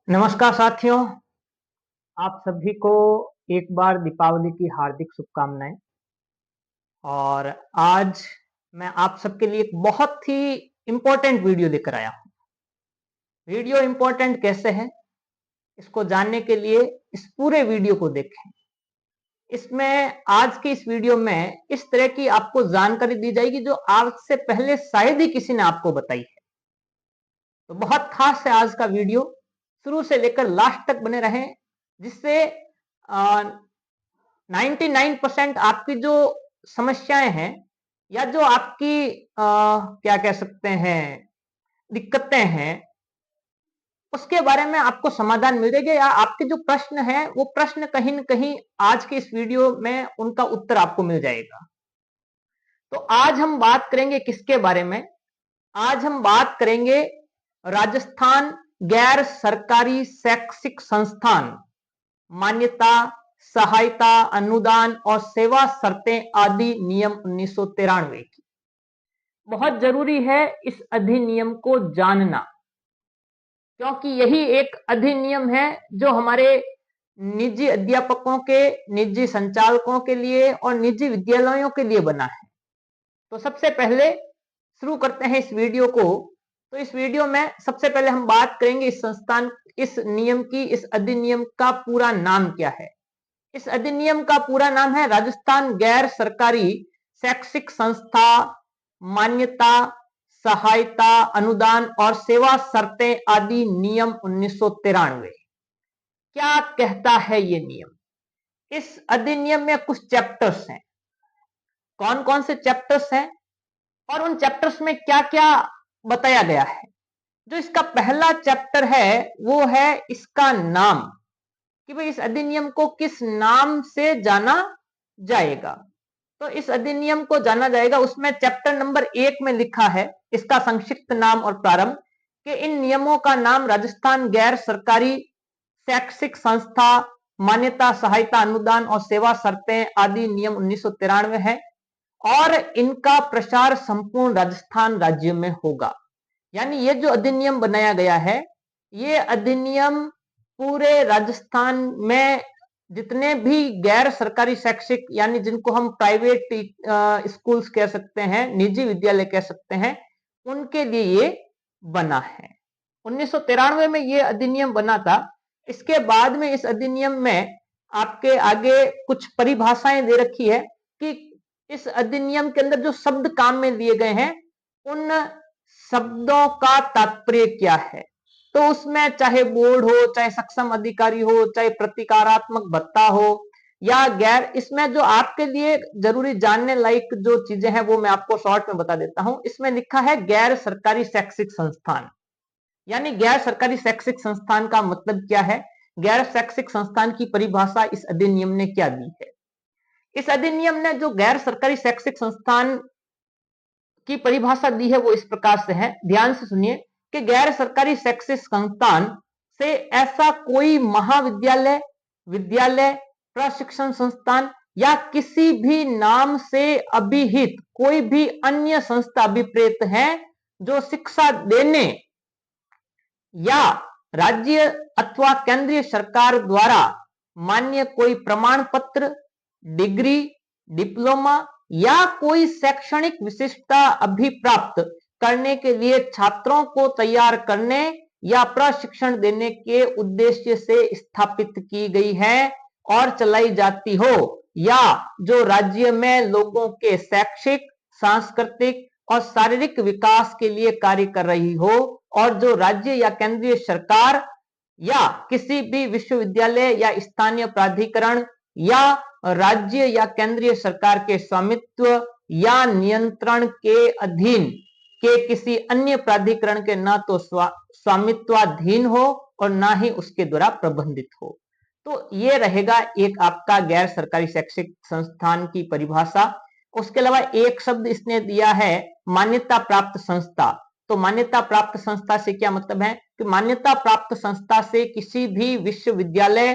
नमस्कार साथियों, आप सभी को एक बार दीपावली की हार्दिक शुभकामनाएं। और आज मैं आप सबके लिए एक बहुत ही इम्पोर्टेंट वीडियो लेकर आया हूं। वीडियो इम्पोर्टेंट कैसे है, इसको जानने के लिए इस पूरे वीडियो को देखें। इसमें आज की इस वीडियो में इस तरह की आपको जानकारी दी जाएगी जो आज से पहले शायद ही किसी ने आपको बताई है। तो बहुत खास है आज का वीडियो, शुरू से लेकर लास्ट तक बने रहें, जिससे 99% आपकी जो समस्याएं हैं या जो आपकी क्या कह सकते हैं दिक्कतें हैं, उसके बारे में आपको समाधान मिल जाएगा, या आपके जो प्रश्न हैं वो प्रश्न कहीं न कहीं आज के इस वीडियो में उनका उत्तर आपको मिल जाएगा। तो आज हम बात करेंगे किसके बारे में? आज हम बात करेंगे राजस्थान गैर सरकारी शैक्षिक संस्थान मान्यता, सहायता, अनुदान और सेवा शर्तें आदि नियम 1993 की। बहुत जरूरी है इस अधिनियम को जानना, क्योंकि यही एक अधिनियम है जो हमारे निजी अध्यापकों के, निजी संचालकों के लिए और निजी विद्यालयों के लिए बना है। तो सबसे पहले शुरू करते हैं इस वीडियो को। तो इस वीडियो में सबसे पहले हम बात करेंगे इस संस्थान, इस नियम की, इस अधिनियम का पूरा नाम क्या है। इस अधिनियम का पूरा नाम है राजस्थान गैर सरकारी शैक्षिक संस्था मान्यता, सहायता, अनुदान और सेवा शर्तें आदि नियम 1993। क्या कहता है ये नियम? इस अधिनियम में कुछ चैप्टर्स हैं। कौन कौन से चैप्टर्स हैं और उन चैप्टर्स में क्या क्या बताया गया है? जो इसका पहला चैप्टर है वो है इसका नाम, कि भाई इस अधिनियम को किस नाम से जाना जाएगा। तो इस अधिनियम को जाना जाएगा, उसमें चैप्टर नंबर 1 में लिखा है इसका संक्षिप्त नाम और प्रारंभ, कि इन नियमों का नाम राजस्थान गैर सरकारी शैक्षिक संस्था मान्यता, सहायता, अनुदान और सेवा शर्तें आदि नियम 1993 है और इनका प्रसार संपूर्ण राजस्थान राज्य में होगा। यानी ये जो अधिनियम बनाया गया है, ये अधिनियम पूरे राजस्थान में जितने भी गैर सरकारी शैक्षिक, यानी जिनको हम प्राइवेट स्कूल्स कह सकते हैं, निजी विद्यालय कह सकते हैं, उनके लिए ये बना है। 1993 में ये अधिनियम बना था। इसके बाद में इस अधिनियम में आपके आगे कुछ परिभाषाएं दे रखी है कि इस अधिनियम के अंदर जो शब्द काम में लिए गए हैं उन शब्दों का तात्पर्य क्या है। तो उसमें चाहे बोर्ड हो, चाहे सक्षम अधिकारी हो, चाहे प्रतिकारात्मक भत्ता हो या गैर, इसमें जो आपके लिए जरूरी जानने लायक जो चीजें हैं वो मैं आपको शॉर्ट में बता देता हूं। इसमें लिखा है गैर सरकारी शैक्षिक संस्थान। यानी गैर सरकारी शैक्षिक संस्थान का मतलब क्या है, गैर शैक्षिक संस्थान की परिभाषा इस अधिनियम ने क्या दी है। इस अधिनियम ने जो गैर सरकारी शैक्षिक संस्थान की परिभाषा दी है वो इस प्रकार से है, ध्यान से सुनिए, कि गैर सरकारी शैक्षिक संस्थान से ऐसा कोई महाविद्यालय, विद्यालय, प्रशिक्षण संस्थान या किसी भी नाम से अभिहित कोई भी अन्य संस्था अभिप्रेत है जो शिक्षा देने या राज्य अथवा केंद्रीय सरकार द्वारा मान्य कोई प्रमाण पत्र, डिग्री, डिप्लोमा या कोई शैक्षणिक विशिष्टता अभिप्राप्त करने के लिए छात्रों को तैयार करने या प्रशिक्षण देने के उद्देश्य से स्थापित की गई है और चलाई जाती हो, या जो राज्य में लोगों के शैक्षिक, सांस्कृतिक और शारीरिक विकास के लिए कार्य कर रही हो, और जो राज्य या केंद्रीय सरकार या किसी भी विश्वविद्यालय या स्थानीय प्राधिकरण या राज्य या केंद्रीय सरकार के स्वामित्व या नियंत्रण के अधीन के किसी अन्य प्राधिकरण के न तो स्वामित्वाधीन हो और ना ही उसके द्वारा प्रबंधित हो। तो ये रहेगा एक आपका गैर सरकारी शैक्षिक संस्थान की परिभाषा। उसके अलावा एक शब्द इसने दिया है मान्यता प्राप्त संस्था। तो मान्यता प्राप्त संस्था से क्या मतलब है कि मान्यता प्राप्त संस्था से किसी भी विश्वविद्यालय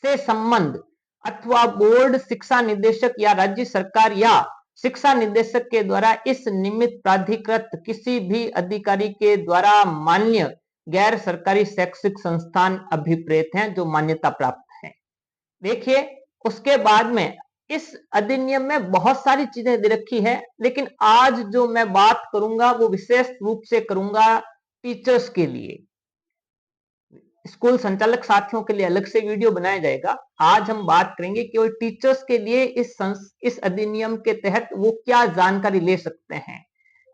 से संबंध अथवा बोर्ड, शिक्षा निदेशक या राज्य सरकार या शिक्षा निदेशक के द्वारा इस निमित्त प्राधिकृत किसी भी अधिकारी के द्वारा मान्य गैर सरकारी शैक्षिक संस्थान अभिप्रेत हैं जो मान्यता प्राप्त हैं। देखिए, उसके बाद में इस अधिनियम में बहुत सारी चीजें दे रखी है, लेकिन आज जो मैं बात करूंगा वो विशेष रूप से करूंगा टीचर्स के लिए। स्कूल संचालक साथियों के लिए अलग से वीडियो बनाया जाएगा। आज हम बात करेंगे केवल टीचर्स के लिए इस अधिनियम के तहत वो क्या जानकारी ले सकते हैं,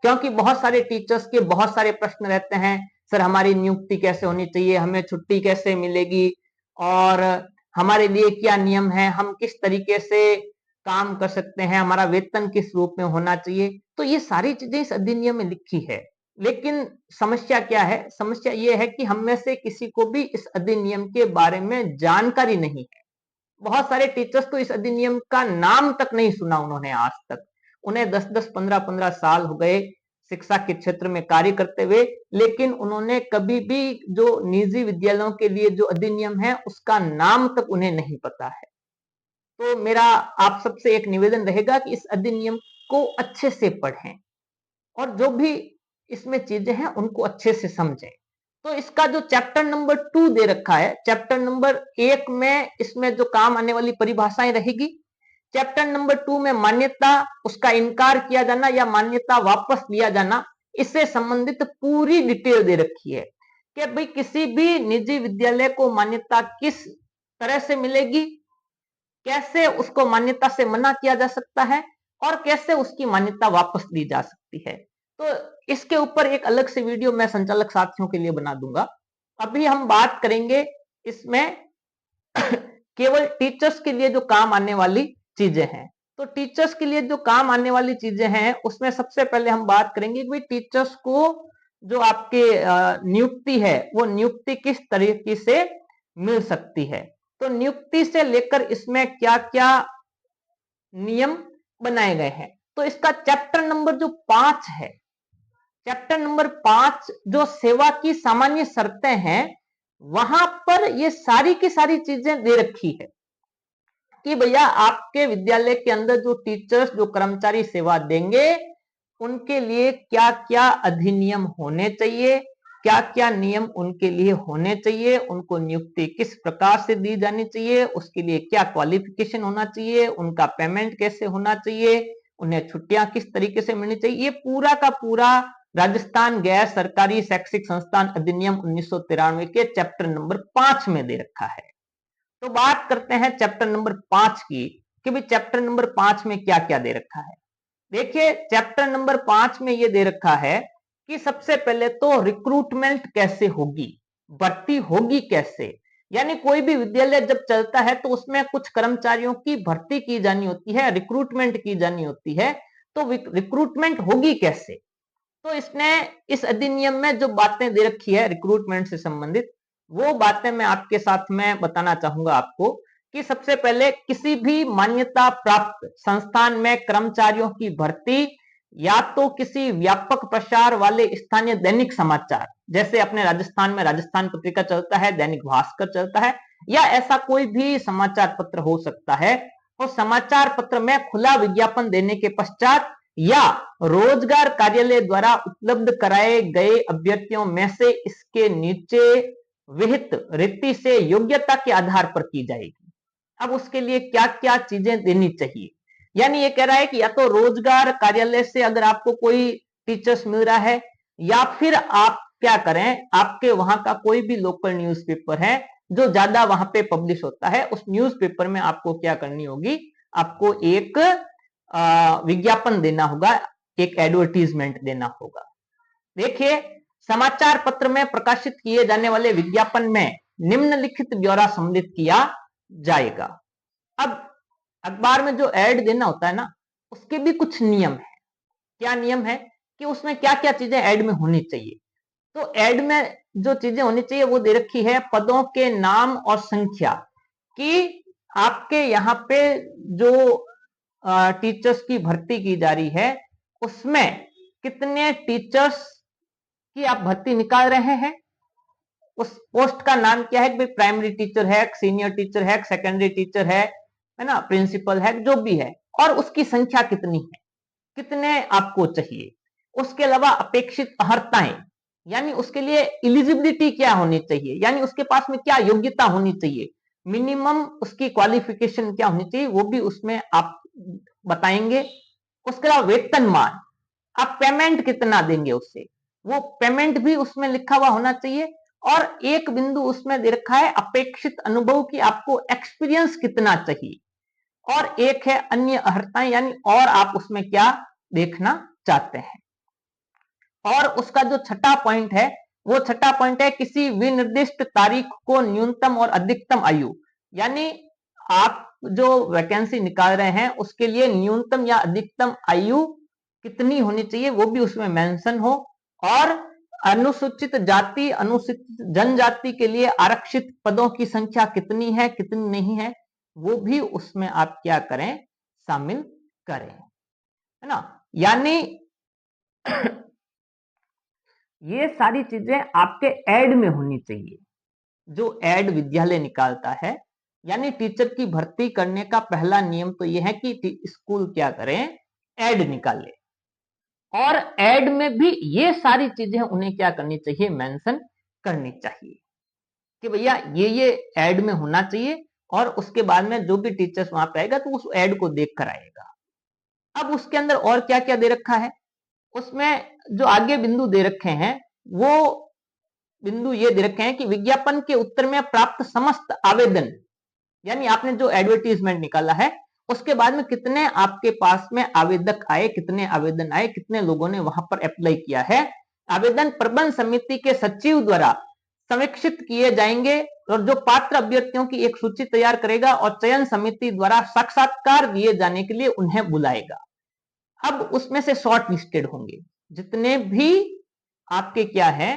क्योंकि बहुत सारे टीचर्स के बहुत सारे प्रश्न रहते हैं। सर, हमारी नियुक्ति कैसे होनी चाहिए, हमें छुट्टी कैसे मिलेगी, और हमारे लिए क्या नियम है, हम किस तरीके से काम कर सकते हैं, हमारा वेतन किस रूप में होना चाहिए। तो ये सारी चीजें इस अधिनियम में लिखी है। लेकिन समस्या क्या है? समस्या ये है कि हम में से किसी को भी इस अधिनियम के बारे में जानकारी नहीं है। बहुत सारे टीचर्स तो इस अधिनियम का नाम तक नहीं सुना उन्होंने आज तक। उन्हें 10-10, 15-15 साल हो गए शिक्षा के क्षेत्र में कार्य करते हुए, लेकिन उन्होंने कभी भी जो निजी विद्यालयों के लिए जो अधिनियम है उसका नाम तक उन्हें नहीं पता है। तो मेरा आप सबसे एक निवेदन रहेगा कि इस अधिनियम को अच्छे से पढ़ें और जो भी इसमें चीजें हैं उनको अच्छे से समझें। तो इसका जो चैप्टर नंबर 2 दे रखा है, चैप्टर नंबर 1 में इसमें जो काम आने वाली परिभाषाएं रहेगी, चैप्टर नंबर 2 में मान्यता, उसका इनकार किया जाना या मान्यता वापस लिया जाना, इससे संबंधित पूरी डिटेल दे रखी है कि भाई किसी भी निजी विद्यालय को मान्यता किस तरह से मिलेगी, कैसे उसको मान्यता से मना किया जा सकता है और कैसे उसकी मान्यता वापस ली जा सकती है। तो इसके ऊपर एक अलग से वीडियो मैं संचालक साथियों के लिए बना दूंगा। अभी हम बात करेंगे इसमें केवल टीचर्स के लिए जो काम आने वाली चीजें हैं। तो टीचर्स के लिए जो काम आने वाली चीजें हैं उसमें सबसे पहले हम बात करेंगे कि टीचर्स को जो आपके नियुक्ति है वो नियुक्ति किस तरीके से मिल सकती है। तो नियुक्ति से लेकर इसमें क्या क्या नियम बनाए गए हैं। तो इसका चैप्टर नंबर जो 5 है, चैप्टर नंबर 5 जो सेवा की सामान्य शर्तें हैं, वहां पर ये सारी की सारी चीजें दे रखी है कि भैया आपके विद्यालय के अंदर जो टीचर्स, जो कर्मचारी सेवा देंगे, उनके लिए क्या क्या अधिनियम होने चाहिए, क्या क्या नियम उनके लिए होने चाहिए, उनको नियुक्ति किस प्रकार से दी जानी चाहिए, उसके लिए क्या क्वालिफिकेशन होना चाहिए, उनका पेमेंट कैसे होना चाहिए, उन्हें छुट्टियां किस तरीके से मिलनी चाहिए, ये पूरा का पूरा राजस्थान गैर सरकारी शैक्षिक संस्थान अधिनियम 1993 के चैप्टर नंबर 5 में दे रखा है। तो बात करते हैं चैप्टर नंबर 5 की कि भाई चैप्टर नंबर 5 में क्या क्या दे रखा है। देखिए, चैप्टर नंबर 5 में ये दे रखा है कि सबसे पहले तो रिक्रूटमेंट कैसे होगी, भर्ती होगी कैसे। यानी कोई भी विद्यालय जब चलता है तो उसमें कुछ कर्मचारियों की भर्ती की जानी होती है, रिक्रूटमेंट की जानी होती है। तो रिक्रूटमेंट होगी कैसे? तो इसने इस अधिनियम में जो बातें दे रखी है रिक्रूटमेंट से संबंधित, वो बातें मैं आपके साथ में बताना चाहूंगा आपको कि सबसे पहले किसी भी मान्यता प्राप्त संस्थान में कर्मचारियों की भर्ती या तो किसी व्यापक प्रसार वाले स्थानीय दैनिक समाचार, जैसे अपने राजस्थान में राजस्थान पत्रिका चलता है, दैनिक भास्कर चलता है, या ऐसा कोई भी समाचार पत्र हो सकता है, और समाचार पत्र में खुला विज्ञापन देने के पश्चात या रोजगार कार्यालय द्वारा उपलब्ध कराए गए अभ्यर्थियों में से इसके नीचे विहित रीति से योग्यता के आधार पर की जाएगी। अब उसके लिए क्या क्या चीजें देनी चाहिए, यानी ये कह रहा है कि या तो रोजगार कार्यालय से अगर आपको कोई टीचर्स मिल रहा है, या फिर आप क्या करें, आपके वहां का कोई भी लोकल न्यूज़पेपर है जो ज्यादा वहां पे पब्लिश होता है, उस न्यूज़पेपर में आपको क्या करनी होगी, आपको एक विज्ञापन देना होगा, एक एडवर्टीजमेंट देना होगा। देखिए, समाचार पत्र में प्रकाशित किए जाने वाले विज्ञापन में निम्नलिखित ब्यौरा सम्मिलित किया जाएगा। अब अखबार में जो एड देना होता है ना, उसके भी कुछ नियम है। क्या नियम है कि उसमें क्या क्या चीजें एड में होनी चाहिए। तो एड में जो चीजें होनी चाहिए वो दे रखी है, पदों के नाम और संख्या, कि आपके यहाँ पे जो टीचर्स की भर्ती की जा रही है उसमें कितने टीचर्स की आप भर्ती निकाल रहे हैं, उस पोस्ट का नाम क्या है, भाई प्राइमरी टीचर है, सीनियर टीचर है, सेकेंडरी टीचर है ना, प्रिंसिपल है, जो भी है, और उसकी संख्या कितनी है, कितने आपको चाहिए। उसके अलावा अपेक्षित अर्हताएं, यानी उसके लिए एलिजिबिलिटी क्या होनी चाहिए, यानी उसके पास में क्या योग्यता होनी चाहिए, मिनिमम उसकी क्वालिफिकेशन क्या होनी चाहिए, वो भी उसमें आप बताएंगे। उसके अलावा वेतनमान, आप पेमेंट कितना देंगे उससे, वो पेमेंट भी उसमें लिखा हुआ होना चाहिए। और एक बिंदु उसमें दे रखा है अपेक्षित अनुभव की, आपको एक्सपीरियंस कितना चाहिए। और एक है अन्य अर्हताएं, यानी और आप उसमें क्या देखना चाहते हैं। और उसका जो छठा पॉइंट है, वो छठा पॉइंट है किसी विनिर्दिष्ट तारीख को न्यूनतम और अधिकतम आयु, यानी आप जो वैकेंसी निकाल रहे हैं उसके लिए न्यूनतम या अधिकतम आयु कितनी होनी चाहिए वो भी उसमें मेंशन हो। और अनुसूचित जाति अनुसूचित जनजाति के लिए आरक्षित पदों की संख्या कितनी है कितनी नहीं है, वो भी उसमें आप क्या करें, शामिल करें, है ना। यानी ये सारी चीजें आपके एड में होनी चाहिए, जो एड विद्यालय निकालता है। यानी टीचर की भर्ती करने का पहला नियम तो यह है कि स्कूल क्या करें, एड निकाले। और एड में भी ये सारी चीजें उन्हें क्या करनी चाहिए, मेंशन करनी चाहिए कि भैया ये एड में होना चाहिए। और उसके बाद में जो भी टीचर्स वहां पे आएगा तो उस एड को देख कर आएगा। अब उसके अंदर और क्या क्या दे रखा है, उसमें जो आगे बिंदु दे रखे हैं वो बिंदु ये दे रखे हैं कि विज्ञापन के उत्तर में प्राप्त समस्त आवेदन, यानी आपने जो एडवर्टीजमेंट निकाला है उसके बाद में कितने आपके पास में आवेदक आए, कितने आवेदन आए, कितने लोगों ने वहां पर अप्लाई किया है, आवेदन प्रबंध समिति के सचिव द्वारा समीक्षित किए जाएंगे। और जो पात्र अभ्यर्थियों की एक सूची तैयार करेगा और चयन समिति द्वारा साक्षात्कार दिए जाने के लिए उन्हें बुलाएगा। अब उसमें से शॉर्ट लिस्टेड होंगे जितने भी आपके क्या है,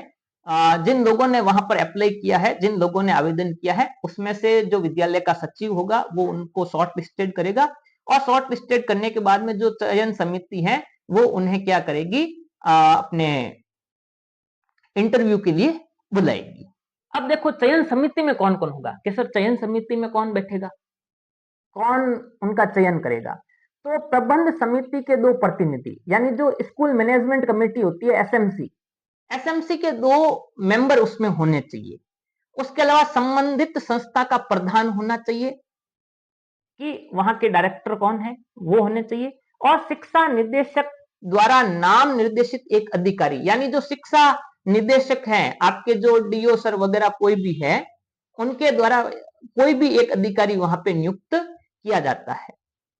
जिन लोगों ने वहां पर अप्लाई किया है, जिन लोगों ने आवेदन किया है, उसमें से जो विद्यालय का सचिव होगा वो उनको शॉर्ट लिस्टेड करेगा। और शॉर्ट लिस्टेड करने के बाद में जो चयन समिति है वो उन्हें क्या करेगी, अपने इंटरव्यू के लिए बुलाएगी। अब देखो चयन समिति में कौन कौन होगा कि सर चयन समिति में कौन बैठेगा, कौन उनका चयन करेगा। तो प्रबंध समिति के दो प्रतिनिधि, यानी जो स्कूल मैनेजमेंट कमेटी होती है एसएमसी, एसएमसी के दो मेंबर उसमें होने चाहिए। उसके अलावा संबंधित संस्था का प्रधान होना चाहिए कि वहां के डायरेक्टर कौन है वो होने चाहिए। और शिक्षा निदेशक द्वारा नाम निर्देशित एक अधिकारी, यानी जो शिक्षा निदेशक हैं आपके, जो डीओ सर वगैरह कोई भी है, उनके द्वारा कोई भी एक अधिकारी वहां पे नियुक्त किया जाता है।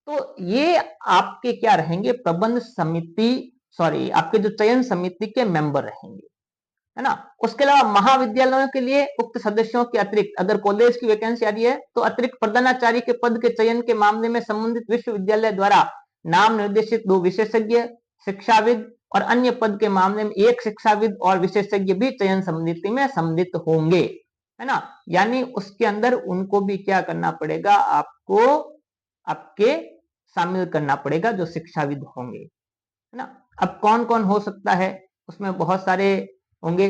तो ये आपके क्या रहेंगे, प्रबंध समिति, सॉरी आपके जो चयन समिति के मेंबर रहेंगे, है ना। उसके अलावा महाविद्यालयों के लिए उक्त सदस्यों के अतिरिक्त अगर कॉलेज की वैकेंसी आ रही है तो अतिरिक्त प्रधानाचार्य के पद के चयन के मामले में संबंधित विश्वविद्यालय द्वारा नाम निर्देशित दो विशेषज्ञ शिक्षाविद और अन्य पद के मामले में एक शिक्षाविद और विशेषज्ञ भी चयन समिति में सम्मिलित होंगे, है ना। यानी उसके अंदर उनको भी क्या करना पड़ेगा, आपको आपके शामिल करना पड़ेगा जो शिक्षाविद होंगे, है ना। अब कौन कौन हो सकता है, उसमें बहुत सारे होंगे।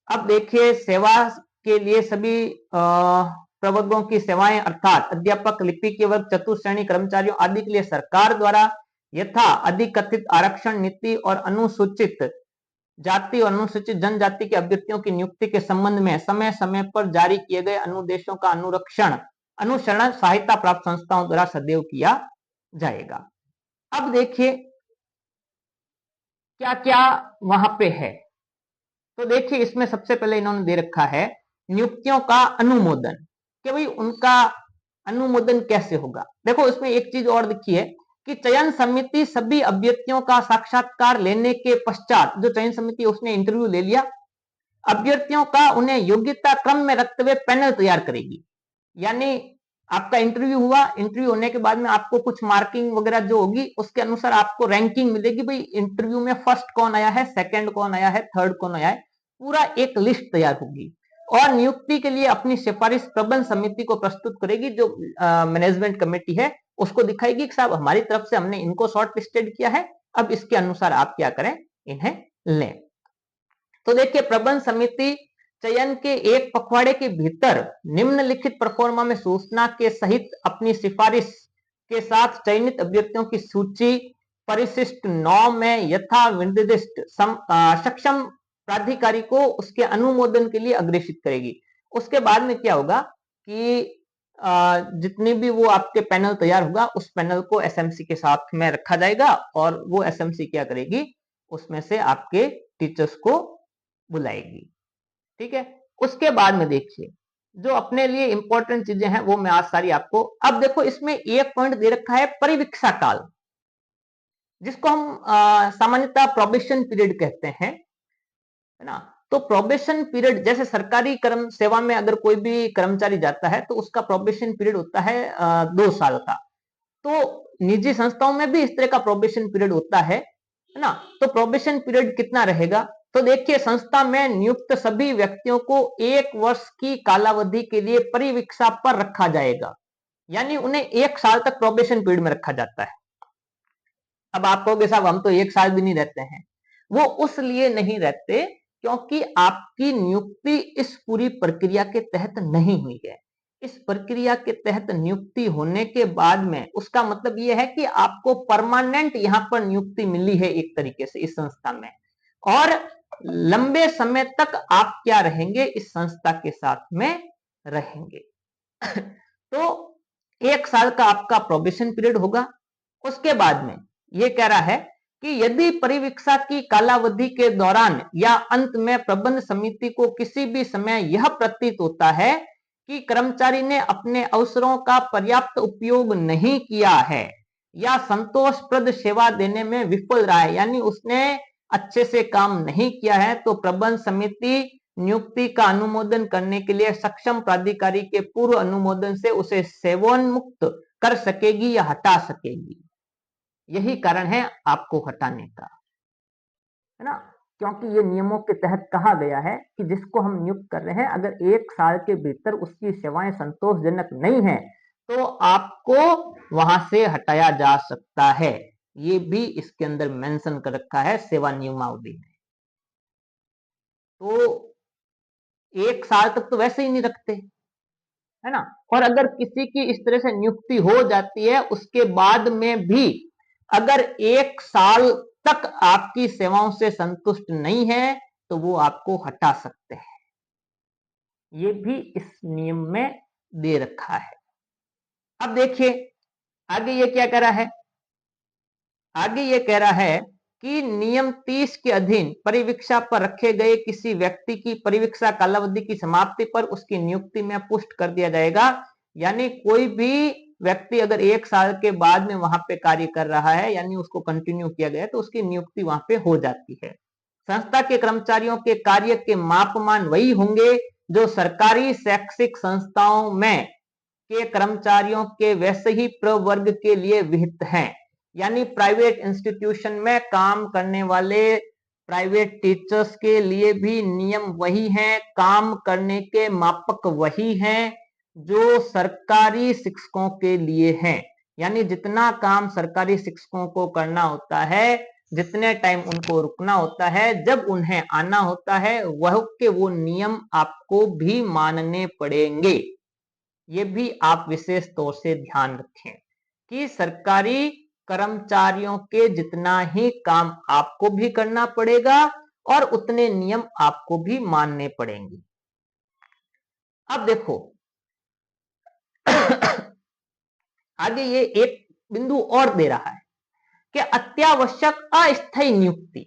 अब देखिए सेवा के लिए सभी प्रवर्गों की सेवाएं अर्थात अध्यापक, लिपिक के वर्ग, चतुर्थ श्रेणी कर्मचारियों आदि के लिए सरकार द्वारा यथा अधिकथित आरक्षण नीति और अनुसूचित जाति और अनुसूचित जनजाति के अभ्यर्थियों की नियुक्ति के संबंध में समय समय पर जारी किए गए अनुदेशों का अनुसरण सहायता प्राप्त संस्थाओं द्वारा सदैव किया जाएगा। अब देखिए क्या क्या वहां पे है, तो देखिए इसमें सबसे पहले इन्होंने दे रखा है नियुक्तियों का अनुमोदन, कि भाई उनका अनुमोदन कैसे होगा। देखो इसमें एक चीज और लिखी है कि चयन समिति सभी अभ्यर्थियों का साक्षात्कार लेने के पश्चात, जो चयन समिति उसने इंटरव्यू ले लिया, अभ्यर्थियों का उन्हें योग्यता क्रम में रखते हुए पैनल तैयार करेगी। यानी आपका इंटरव्यू हुआ, इंटरव्यू होने के बाद में आपको कुछ मार्किंग वगैरह जो होगी उसके अनुसार आपको रैंकिंग मिलेगी, भाई इंटरव्यू में फर्स्ट कौन आया है, सेकंड कौन आया है, थर्ड कौन आया है, पूरा एक लिस्ट तैयार होगी। और नियुक्ति के लिए अपनी सिफारिश प्रबंध समिति को प्रस्तुत करेगी, जो मैनेजमेंट कमेटी है उसको दिखाएगी कि साहब हमारी तरफ से हमने इनको शॉर्ट लिस्टेड किया है, अब इसके अनुसार आप क्या करें, इन्हें लें। तो देखिए प्रबंध समिति चयन के एक पखवाड़े के भीतर निम्नलिखित परफॉर्मा में सूचना के सहित अपनी सिफारिश के साथ चयनित अभ्यर्थियों की सूची परिशिष्ट 9 में यथा निर्दिष्ट सक्षम प्राधिकारी को उसके अनुमोदन के लिए अग्रेषित करेगी। उसके बाद में क्या होगा कि जितनी भी वो आपके पैनल तैयार होगा, उस पैनल को एसएमसी के साथ में रखा जाएगा और वो एसएमसी क्या करेगी, उसमें से आपके टीचर्स को बुलाएगी। ठीक है, उसके बाद में देखिए जो अपने लिए इंपॉर्टेंट चीजें हैं वो मैं आज सारी आपको, अब देखो इसमें एक पॉइंट दे रखा है परिवीक्षा काल, जिसको हम सामान्यतः प्रोबेशन पीरियड कहते हैं, है ना। तो प्रोबेशन पीरियड, जैसे सरकारी कर्म सेवा में अगर कोई भी कर्मचारी जाता है तो उसका प्रोबेशन पीरियड होता है 2 साल का। तो निजी संस्थाओं में भी इस तरह का प्रोबेशन पीरियड होता है ना। तो प्रोबेशन पीरियड कितना रहेगा, तो देखिए संस्था में नियुक्त सभी व्यक्तियों को 1 वर्ष की कालावधि के लिए परिवीक्षा पर रखा जाएगा, यानी उन्हें 1 साल तक प्रोबेशन पीरियड में रखा जाता है। अब आप कहोगे साहब हम तो 1 साल भी नहीं रहते हैं, वो उस लिए नहीं रहते क्योंकि आपकी नियुक्ति इस पूरी प्रक्रिया के तहत नहीं हुई है। इस प्रक्रिया के तहत नियुक्ति होने के बाद में उसका मतलब यह है कि आपको परमानेंट यहां पर नियुक्ति मिली है एक तरीके से इस संस्था में, और लंबे समय तक आप क्या रहेंगे, इस संस्था के साथ में रहेंगे। तो 1 साल का आपका प्रोबेशन पीरियड होगा। उसके बाद में ये कह रहा है कि यदि परिवीक्षा की कालावधि के दौरान या अंत में प्रबंध समिति को किसी भी समय यह प्रतीत होता है कि कर्मचारी ने अपने अवसरों का पर्याप्त उपयोग नहीं किया है या संतोषप्रद सेवा देने में विफल रहा है, यानी उसने अच्छे से काम नहीं किया है, तो प्रबंध समिति नियुक्ति का अनुमोदन करने के लिए सक्षम प्राधिकारी के पूर्व अनुमोदन से उसे सेवान्मुक्त कर सकेगी या हटा सकेगी। यही कारण है आपको हटाने का, है ना, क्योंकि ये नियमों के तहत कहा गया है कि जिसको हम नियुक्त कर रहे हैं अगर 1 साल के भीतर उसकी सेवाएं संतोषजनक नहीं है तो आपको वहां से हटाया जा सकता है। ये भी इसके अंदर मेंशन कर रखा है सेवा नियमावली में। तो 1 साल तक तो वैसे ही नहीं रखते, है ना, और अगर किसी की इस तरह से नियुक्ति हो जाती है उसके बाद में भी अगर 1 साल तक आपकी सेवाओं से संतुष्ट नहीं है तो वो आपको हटा सकते हैं। ये भी इस नियम में दे रखा है। अब देखिए आगे ये क्या कह रहा है, आगे ये कह रहा है कि नियम 30 के अधीन परिवीक्षा पर रखे गए किसी व्यक्ति की परिवीक्षा कालावधि की समाप्ति पर उसकी नियुक्ति में पुष्ट कर दिया जाएगा, यानी कोई भी व्यक्ति अगर 1 साल के बाद में वहां पे कार्य कर रहा है यानी उसको कंटिन्यू किया गया तो उसकी नियुक्ति वहां पे हो जाती है। संस्था के कर्मचारियों के कार्य के मापमान वही होंगे जो सरकारी शैक्षिक संस्थाओं में के कर्मचारियों के वैसे ही प्रवर्ग के लिए विहित हैं, यानी प्राइवेट इंस्टीट्यूशन में काम करने वाले प्राइवेट टीचर्स के लिए भी नियम वही हैं, काम करने के मापक वही हैं जो सरकारी शिक्षकों के लिए हैं, यानी जितना काम सरकारी शिक्षकों को करना होता है, जितने टाइम उनको रुकना होता है, जब उन्हें आना होता है वह के वो नियम आपको भी मानने पड़ेंगे। ये भी आप विशेष तौर से ध्यान रखें कि सरकारी कर्मचारियों के जितना ही काम आपको भी करना पड़ेगा और उतने नियम आपको भी मानने पड़ेंगे। अब देखो आगे ये एक बिंदु और दे रहा है कि अत्यावश्यक अस्थायी नियुक्ति,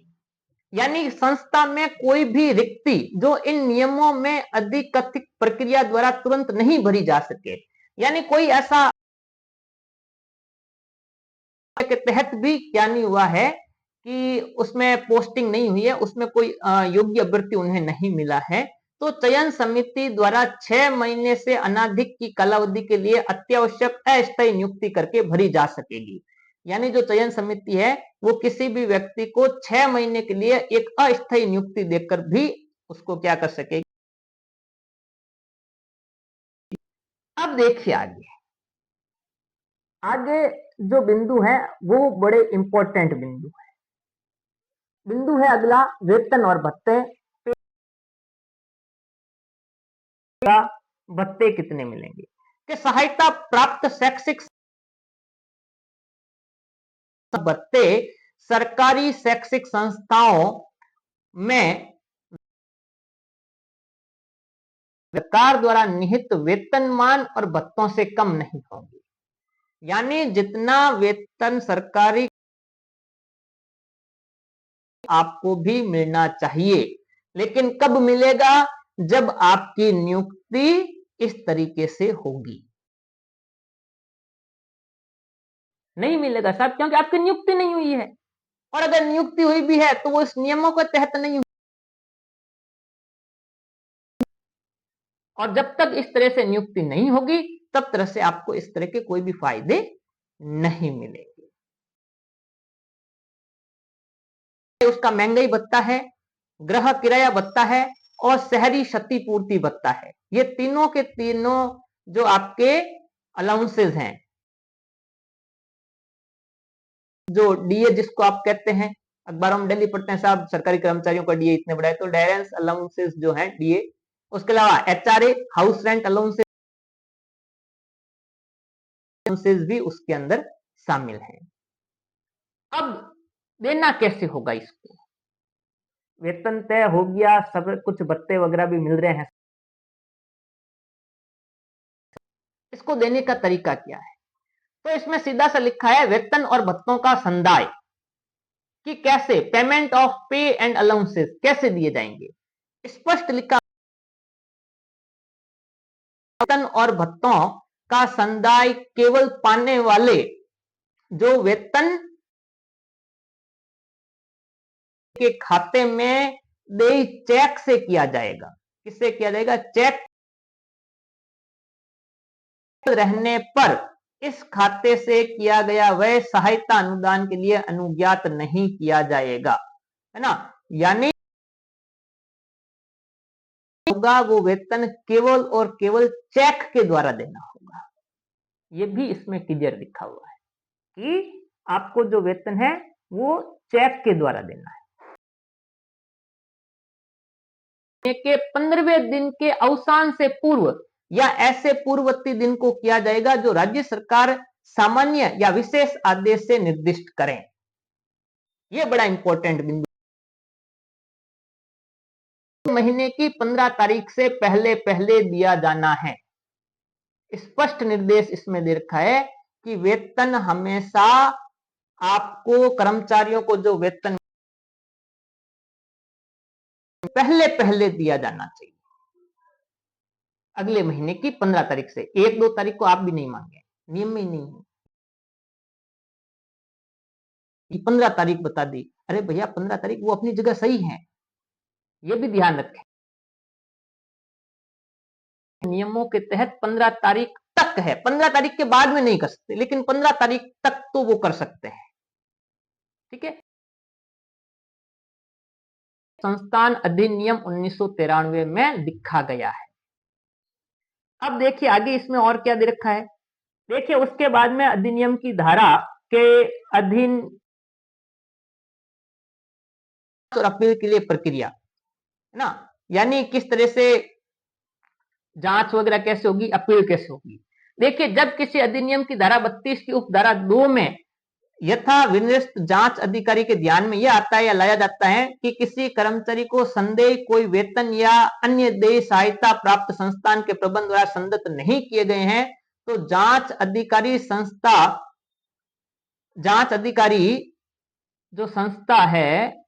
यानी संस्था में कोई भी रिक्ति जो इन नियमों में अधिकथित प्रक्रिया द्वारा तुरंत नहीं भरी जा सके, यानी कोई ऐसा के तहत भी क्या नहीं हुआ है कि उसमें पोस्टिंग नहीं हुई है, उसमें कोई योग्य अभ्यर्थी उन्हें नहीं मिला है, तो चयन समिति द्वारा 6 महीने से अनाधिक की कालावधि के लिए अत्यावश्यक अस्थायी नियुक्ति करके भरी जा सकेगी। यानी जो चयन समिति है वो किसी भी व्यक्ति को 6 महीने के लिए एक अस्थायी नियुक्ति देकर भी उसको क्या कर सकेगी। अब देखिए आगे आगे जो बिंदु है वो बड़े इंपॉर्टेंट बिंदु है। बिंदु है अगला वेतन और भत्ते, भत्ते कितने मिलेंगे, कि सहायता प्राप्त शैक्षिक भत्ते सरकारी शैक्षिक संस्थाओं में सरकार द्वारा निहित वेतनमान और भत्तों से कम नहीं होंगी। यानी जितना वेतन सरकारी आपको भी मिलना चाहिए, लेकिन कब मिलेगा? जब आपकी नियुक्ति इस तरीके से होगी। नहीं मिलेगा साहब, क्योंकि आपकी नियुक्ति नहीं हुई है, और अगर नियुक्ति हुई भी है तो वो इस नियमों के तहत नहीं हुई। और जब तक इस तरह से नियुक्ति नहीं होगी तब तरह से आपको इस तरह के कोई भी फायदे नहीं मिलेंगे। उसका महंगाई भत्ता है, गृह किराया भत्ता है और शहरी क्षतिपूर्ति भत्ता है। ये तीनों के तीनों जो आपके अलाउंसेस हैं, जो डीए जिसको आप कहते हैं, अखबारों में डेली पढ़ते हैं साहब सरकारी कर्मचारियों का डीए इतने बड़ा है, तो डायरेंस अलाउंसेस जो है डीए, उसके अलावा एचआरए हाउस रेंट अलाउंसेस भी उसके अंदर शामिल हैं। अब देना कैसे होगा इसको? वेतन तय हो गया, सब कुछ भत्ते वगैरह भी मिल रहे हैं, इसको देने का तरीका क्या है? तो इसमें सीधा सा लिखा है वेतन और भत्तों का संदाय, कि कैसे पेमेंट ऑफ पे एंड अलाउंसेस कैसे दिए जाएंगे। स्पष्ट लिखा, वेतन और भत्तों का संदाय केवल पाने वाले जो वेतन के खाते में देय चेक से किया जाएगा। किससे किया जाएगा? चेक रहने पर इस खाते से किया गया वह सहायता अनुदान के लिए अनुज्ञात नहीं किया जाएगा, है ना। यानी होगा वो वेतन केवल और केवल चेक के द्वारा देना होगा। ये भी इसमें क्लियर लिखा हुआ है कि आपको जो वेतन है वो चेक के द्वारा देना है। के 15वें दिन के अवसान से पूर्व या ऐसे पूर्ववर्ती दिन को किया जाएगा जो राज्य सरकार सामान्य या विशेष आदेश से निर्दिष्ट करें। यह बड़ा इंपॉर्टेंट बिंदु, महीने की 15 तारीख से पहले पहले दिया जाना है। स्पष्ट निर्देश इसमें दे रखा है कि वेतन हमेशा आपको कर्मचारियों को जो वेतन पहले पहले दिया जाना चाहिए, अगले महीने की 15 तारीख से। 1-2 तारीख को आप भी नहीं मांगे, नियम में ही नहीं है। 15 तारीख बता दी, अरे भैया 15 तारीख वो अपनी जगह सही है, ये भी ध्यान रखें। नियमों के तहत 15 तारीख तक है, 15 तारीख के बाद में नहीं कर सकते, लेकिन 15 तारीख तक तो वो कर सकते हैं, ठीक है। संस्थान अधिनियम 1993 में लिखा गया है। अब देखिए आगे इसमें और क्या दे रखा है। देखिए उसके बाद में अधिनियम की धारा के अधीन और अपील के लिए प्रक्रिया, है ना। यानी किस तरह से जांच वगैरह कैसे होगी, अपील कैसे होगी। देखिए जब किसी अधिनियम की धारा 32 की उपधारा 2 में यथा विनिर्दिष्ट जांच अधिकारी के ध्यान में यह आता है या लाया जाता है कि किसी कर्मचारी को संदेह कोई वेतन या अन्य देय सहायता प्राप्त संस्थान के प्रबंध द्वारा संदत नहीं किए गए हैं, तो जांच अधिकारी जो संस्था है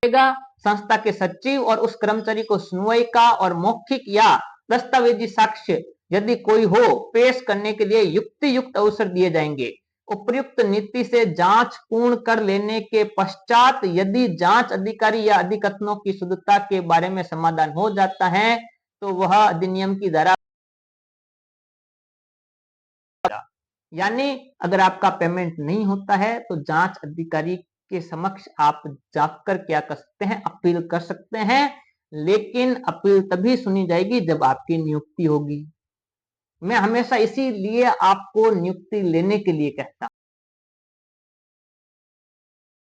संस्था के सचिव और उस कर्मचारी को सुनवाई का और मौखिक या दस्तावेजी साक्ष्य यदि कोई हो पेश करने के लिए युक्त अवसर दिए जाएंगे। उपयुक्त नीति से जांच पूर्ण कर लेने के पश्चात यदि जांच अधिकारी या अधिकथनों की शुद्धता के बारे में समाधान हो जाता है तो वह अधिनियम की धारा, यानी अगर आपका पेमेंट नहीं होता है तो जांच अधिकारी के समक्ष आप जाकर क्या कर सकते हैं, अपील कर सकते हैं। लेकिन अपील तभी सुनी जाएगी जब आपकी नियुक्ति होगी। मैं हमेशा इसीलिए आपको नियुक्ति लेने के लिए कहता हूं,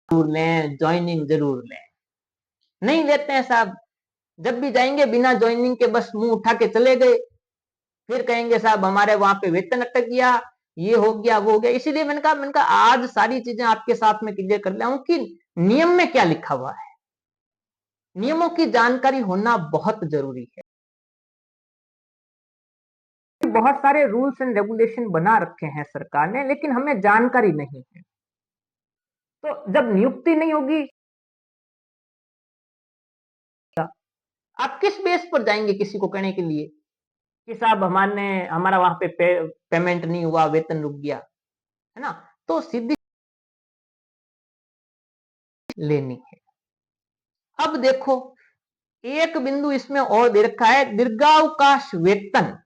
जरूर लें, ज्वाइनिंग जरूर लें। नहीं लेते हैं साहब, जब भी जाएंगे बिना ज्वाइनिंग के बस मुंह उठा के चले गए, फिर कहेंगे साहब हमारे वहां पे वेतन अटक गया, ये हो गया वो हो गया। इसीलिए मैंने कहा आज सारी चीजें आपके साथ में क्लियर कर लिया हूं कि नियम में क्या लिखा हुआ है। नियमों की जानकारी होना बहुत जरूरी है। बहुत सारे रूल्स एंड रेगुलेशन बना रखे हैं सरकार ने, लेकिन हमें जानकारी नहीं है। तो जब नियुक्ति नहीं होगी, आप किस बेस पर जाएंगे किसी को कहने के लिए कि साहब हमारा वहां पे पेमेंट नहीं हुआ, वेतन रुक गया, है ना? तो सीधी लेनी है। अब देखो, एक बिंदु इसमें और दे रखा है, दीर्घावकाश वेतन,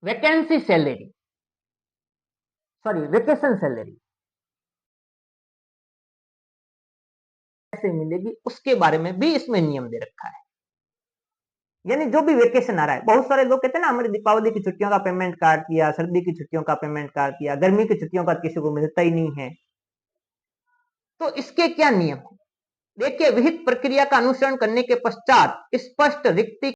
vacancy salary, sorry vacation salary कैसे मिलेगी, उसके बारे में भी इसमें नियम दे रखा है। यानी जो भी वेकेशन आ रहा है, बहुत सारे लोग कहते हैं ना, हमारे दीपावली की छुट्टियों का पेमेंट काट दिया, सर्दी की छुट्टियों का पेमेंट काट दिया, गर्मी की छुट्टियों का किसी को मिलता ही नहीं है। तो इसके क्या नियम है? देखिए, विहित प्रक्रिया का अनुसरण करने के पश्चात स्पष्ट रिक्ति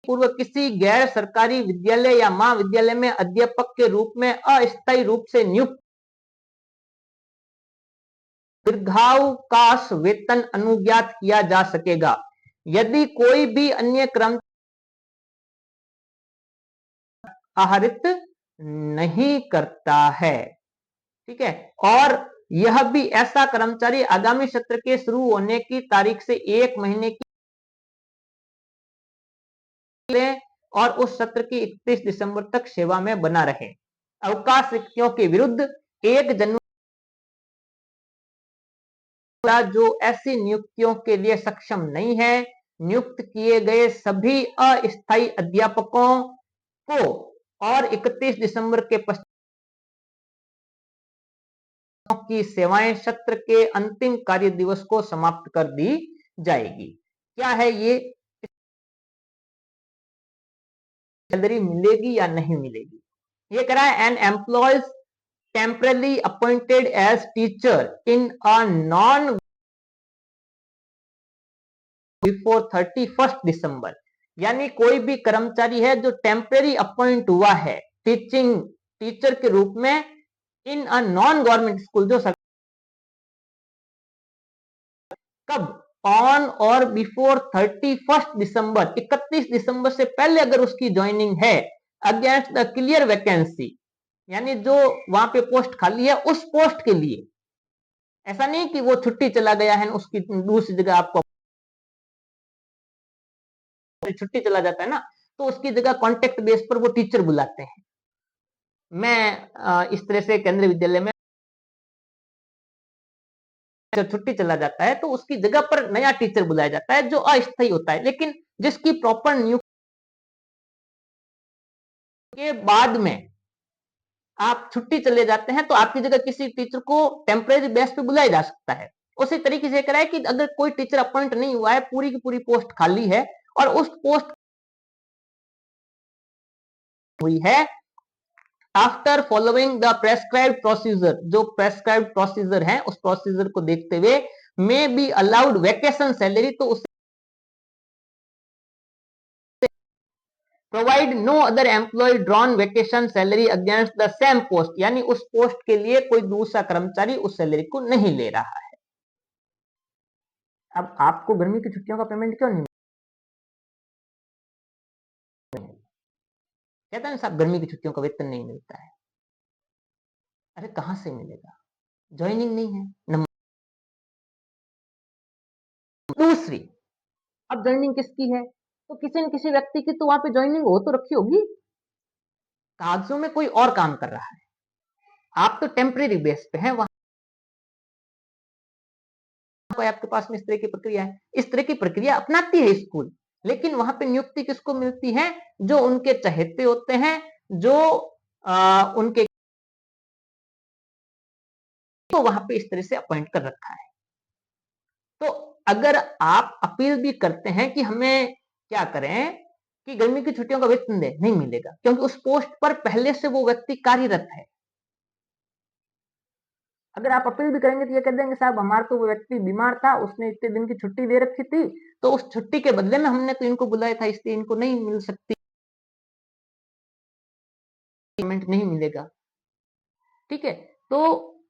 पूर्व किसी गैर सरकारी विद्यालय या महाविद्यालय में अध्यापक के रूप में अस्थायी रूप से नियुक्त दीर्घावकाश वेतन अनुज्ञात किया जा सकेगा यदि कोई भी अन्य क्रम आहरित नहीं करता है। ठीक है, और यह भी ऐसा कर्मचारी आगामी सत्र के शुरू होने की तारीख से 1 महीने की और उस सत्र की 31 दिसंबर तक सेवा में बना रहे। अवकाश रिक्तियों के विरुद्ध 1 जनवरी जो ऐसी नियुक्तियों के लिए सक्षम नहीं है, नियुक्त किए गए सभी अस्थायी अध्यापकों को और 31 दिसंबर के पश्चात की सेवाएं सत्र के अंतिम कार्य दिवस को समाप्त कर दी जाएगी। क्या है ये, सैलरी मिलेगी या नहीं मिलेगी? ये कह रहा है, an employees temporarily appointed as teacher in a non before 31 December, यानी कोई भी कर्मचारी है जो टेम्परेरी अपॉइंट हुआ है टीचर के रूप में इन अ नॉन गवर्नमेंट स्कूल, जो कब, ऑन और बिफोर 31 दिसंबर, 31 दिसंबर से पहले अगर उसकी ज्वाइनिंग है, अगेंस्ट द क्लियर वैकेंसी, यानी जो वहां पे पोस्ट खाली है उस पोस्ट के लिए। ऐसा नहीं कि वो छुट्टी चला गया है, उसकी दूसरी जगह आपको छुट्टी चला जाता है ना, तो उसकी जगह कॉन्टेक्ट बेस पर वो टीचर बुलाते हैं। मैं इस तरह से केंद्रीय विद्यालय में जब छुट्टी चला जाता है तो उसकी जगह पर नया टीचर बुलाया जाता है जो अस्थायी होता है, लेकिन जिसकी प्रॉपर नियुक्ति के बाद में आप छुट्टी चले जाते हैं तो आपकी जगह किसी टीचर को टेम्परेरी बेस पे बुलाया जा सकता है। उसी तरीके से करा है कि अगर कोई टीचर अपॉइंट नहीं हुआ है, पूरी की पूरी पोस्ट खाली है और उस पोस्ट हुई है after following the prescribed procedure, जो प्रेस्क्राइब्ड प्रोसीजर है उस प्रोसीजर को देखते हुए may be allowed vacation salary, तो उसे provide no other employee drawn vacation salary against the same post, यानी उस पोस्ट के लिए कोई दूसरा कर्मचारी उस सैलरी को नहीं ले रहा है। अब आपको गर्मी की छुट्टियों का पेमेंट क्यों नहीं कहता है साहब, गर्मी की छुट्टियों का वेतन नहीं मिलता है? अरे कहां से मिलेगा, ज्वाइनिंग नहीं है। नंबर दूसरी, अब ज्वाइनिंग किसकी है, तो किसी न किसी व्यक्ति की तो वहां पे ज्वाइनिंग हो तो रखी होगी, कागजों में कोई और काम कर रहा है, आप तो टेम्परेरी बेस पे हैं, वहां आपके पास में इस तरह की प्रक्रिया है, इस तरह की प्रक्रिया अपनाती है स्कूल, लेकिन वहां पे नियुक्ति किसको मिलती है, जो उनके चहेते होते हैं, जो उनके तो वहां पे इस तरह से अपॉइंट कर रखा है। तो अगर आप अपील भी करते हैं कि हमें क्या करें कि गर्मी की छुट्टियों का वेतन दे, नहीं मिलेगा, क्योंकि उस पोस्ट पर पहले से वो व्यक्ति कार्यरत है। अगर आप अपील भी करेंगे तो ये कह देंगे साहब हमारा तो वो व्यक्ति बीमार था, उसने इतने दिन की छुट्टी दे रखी थी, तो उस छुट्टी के बदले में हमने तो इनको बुलाया था, इसलिए इनको नहीं मिल सकती, पेमेंट नहीं मिलेगा। ठीक है, तो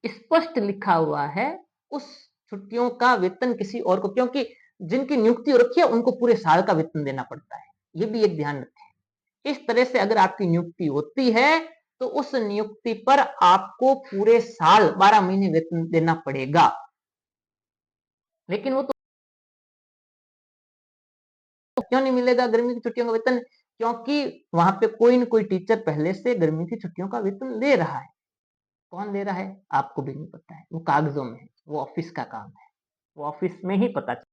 स्पष्ट लिखा हुआ है उस छुट्टियों का वेतन किसी और को, क्योंकि जिनकी नियुक्ति हो रखी है उनको पूरे साल का वेतन देना पड़ता है, ये भी एक ध्यान रखें। इस तरह से अगर आपकी नियुक्ति होती है तो उस नियुक्ति पर आपको पूरे साल 12 महीने वेतन देना पड़ेगा। लेकिन वो तो क्यों नहीं मिलेगा गर्मी की छुट्टियों का वेतन? क्योंकि वहां पे कोई न कोई टीचर पहले से गर्मी की छुट्टियों का वेतन ले रहा है। कौन ले रहा है आपको भी नहीं पता है, वो कागजों में है, वो ऑफिस का काम है, वो ऑफिस में ही पता चलेगा।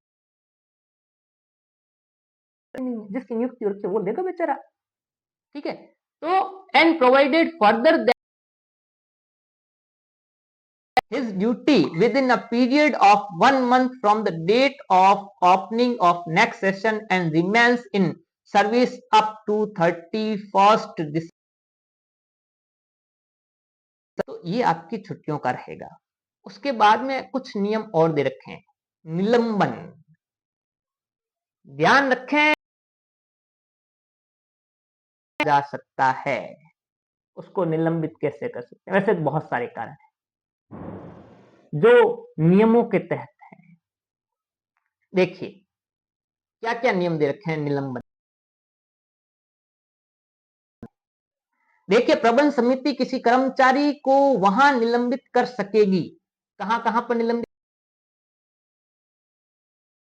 जिसकी नियुक्ति हो रखी है वो लेगा बेचारा, ठीक है। तो and provided further his duty within a period of 1 month from the date of opening of next session and remains in service up to 31st December। तो ये आपकी छुट्टियों का रहेगा। उसके बाद में कुछ नियम और दे रखे हैं। निलंबन, ध्यान रखें, जा सकता है, उसको निलंबित कैसे कर सकते हैं? वैसे बहुत सारे कारण हैं जो नियमों के तहत हैं। देखिए क्या क्या नियम दे रखे हैं निलंबन। देखिए प्रबंध समिति किसी कर्मचारी को वहां निलंबित कर सकेगी, कहां कहां पर निलंबित?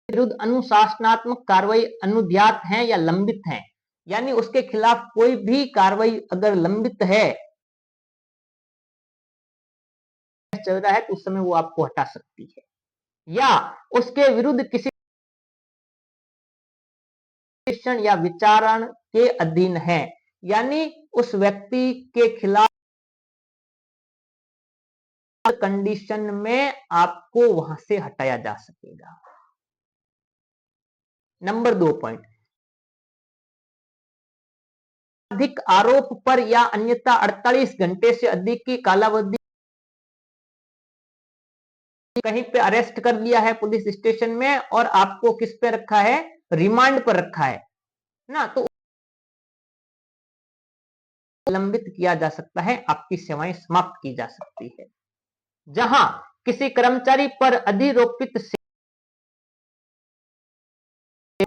विरुद्ध अनुशासनात्मक कार्रवाई अनुज्ञात है या लंबित है, यानी उसके खिलाफ कोई भी कार्रवाई अगर लंबित है, चल रहा है, तो उस समय वो आपको हटा सकती है। या उसके विरुद्ध किसी या विचारण के अधीन है, यानी उस व्यक्ति के खिलाफ कंडीशन में आपको वहां से हटाया जा सकेगा। नंबर 2 पॉइंट, अधिक आरोप पर या अन्यथा 48 घंटे से अधिक की कालावधि कहीं पे अरेस्ट कर लिया है पुलिस स्टेशन में और आपको किस पे रखा है? रिमांड पर रखा है ना, तो निलंबित किया जा सकता है, आपकी सेवाएं समाप्त की जा सकती है। जहां किसी कर्मचारी पर अधिरोपित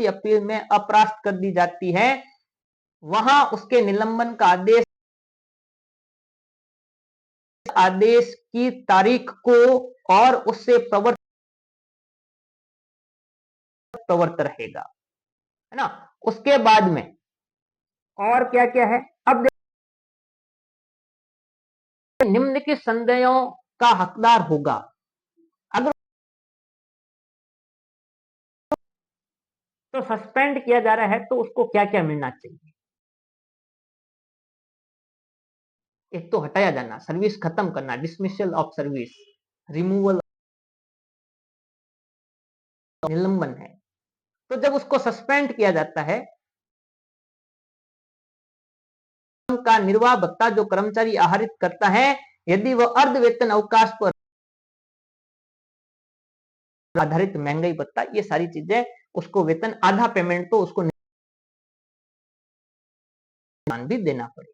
अपील में अप्राप्त कर दी जाती है, वहां उसके निलंबन का आदेश की तारीख को और उससे प्रवर्त रहेगा, है ना। उसके बाद में और क्या क्या है? अब निम्नलिखित संदेहों का हकदार होगा। अगर तो सस्पेंड किया जा रहा है तो उसको क्या क्या मिलना चाहिए? एक तो हटाया जाना, सर्विस खत्म करना, डिसमिसल ऑफ सर्विस, रिमूवल, निलंबन है। तो जब उसको सस्पेंड किया जाता है, का निर्वाह भत्ता जो कर्मचारी आहरित करता है, यदि वह अर्ध वेतन अवकाश पर आधारित महंगाई भत्ता, ये सारी चीजें उसको वेतन आधा पेमेंट तो उसको भी देना पड़ेगा।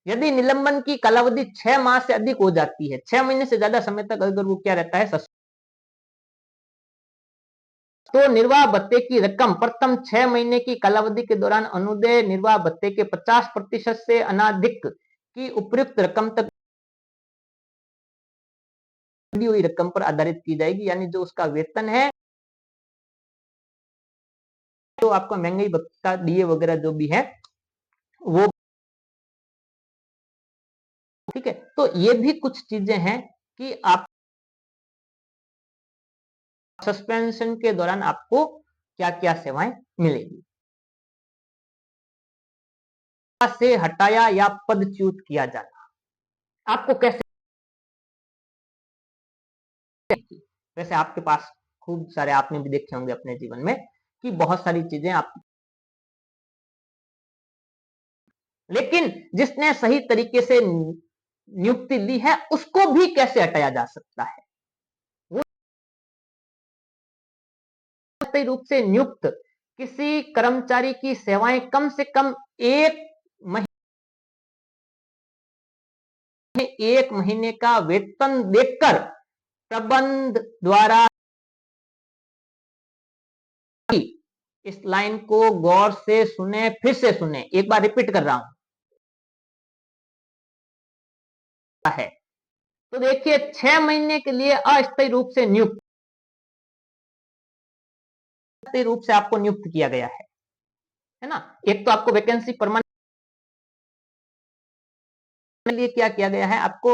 यदि निलंबन की कालावधि 6 माह से अधिक हो जाती है, 6 महीने से ज्यादा समय तक अगर वो क्या रहता है, तो निर्वाह भत्ते की रकम प्रथम 6 महीने की कालावधि के दौरान अनुदेय निर्वाह भत्ते के 50% से अनाधिक की उपयुक्त रकम तक दी हुई रकम पर आधारित की जाएगी, यानी जो उसका वेतन है, जो आपका महंगाई भत्ता डीए वगैरह जो भी है वो, ठीक है। तो ये भी कुछ चीजें हैं कि आप सस्पेंशन के दौरान आपको क्या क्या सेवाएं मिलेगी। से हटाया या पदच्युत किया जाना, आपको कैसे? वैसे आपके पास खूब सारे, आपने भी देखे होंगे अपने जीवन में कि बहुत सारी चीजें आप, लेकिन जिसने सही तरीके से नियुक्ति ली है उसको भी कैसे हटाया जा सकता है? वो सही रूप से नियुक्त किसी कर्मचारी की सेवाएं कम से कम 1 महीने का वेतन देकर प्रबंध द्वारा इस लाइन को गौर से सुने, फिर से सुने, एक बार रिपीट कर रहा हूं है। तो देखिए 6 महीने के लिए अस्थायी रूप से रूप से आपको नियुक्त किया गया है ना। एक तो आपको वैकेंसी परमानेंट के लिए क्या किया गया है, आपको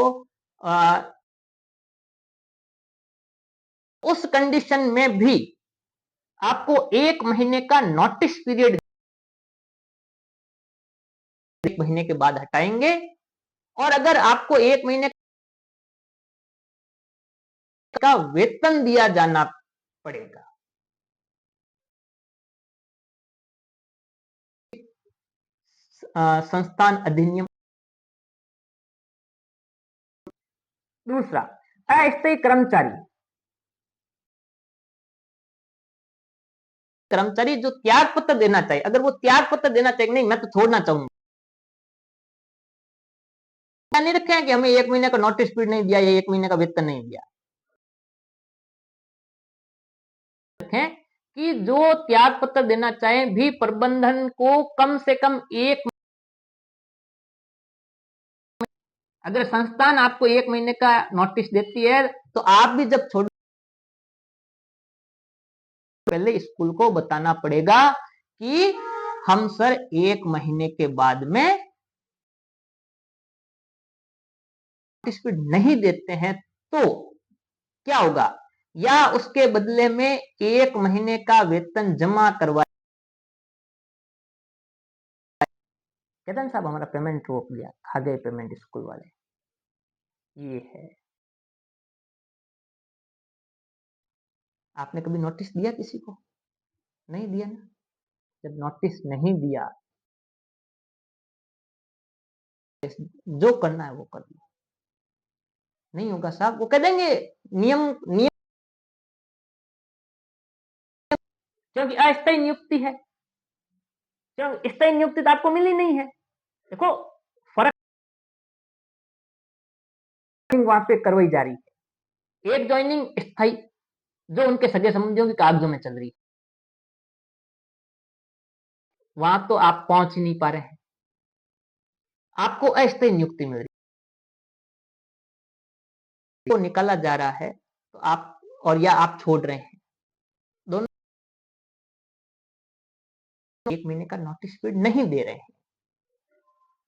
उस कंडीशन में भी आपको 1 महीने का नोटिस पीरियड, 1 महीने के बाद हटाएंगे। और अगर आपको 1 महीने का वेतन दिया जाना पड़ेगा। संस्थान अधिनियम। दूसरा, अस्थायी कर्मचारी जो त्याग पत्र देना चाहिए, अगर वो त्याग पत्र देना चाहिए, नहीं मैं तो छोड़ना चाहूंगा, नहीं रखे हैं कि हमें 1 महीने का नोटिस पीरियड नहीं दिया या 1 महीने का वेतन नहीं दिया, रखें कि जो त्याग पत्र देना चाहे भी प्रबंधन को कम से कम अगर संस्थान आपको 1 महीने का नोटिस देती है तो आप भी जब छोड़, पहले स्कूल को बताना पड़ेगा कि हम सर 1 महीने के बाद में नोटिस पीरियड नहीं देते हैं तो क्या होगा, या उसके बदले में 1 महीने का वेतन जमा करवा, केतन साहब हमारा पेमेंट रोक दिया, खा गए पेमेंट स्कूल वाले, ये है। आपने कभी नोटिस दिया किसी को? नहीं दिया ना। जब नोटिस नहीं दिया, जो करना है वो कर लो, नहीं होगा साहब, वो कह देंगे नियम नियम, क्योंकि अस्थायी नियुक्ति है, क्योंकि स्थायी नियुक्ति तो आपको मिली नहीं है। देखो फर्क वहां पे करवाई जा रही है, एक ज्वाइनिंग स्थायी जो उनके सगे संबंधियों की कागजों में चल रही है, वहां तो आप पहुंच ही नहीं पा रहे हैं, आपको अस्थायी नियुक्ति मिल रही है, को निकाला जा रहा है तो आप, और या आप छोड़ रहे हैं, दोनों 1 महीने का नोटिस पीरियड नहीं दे रहे हैं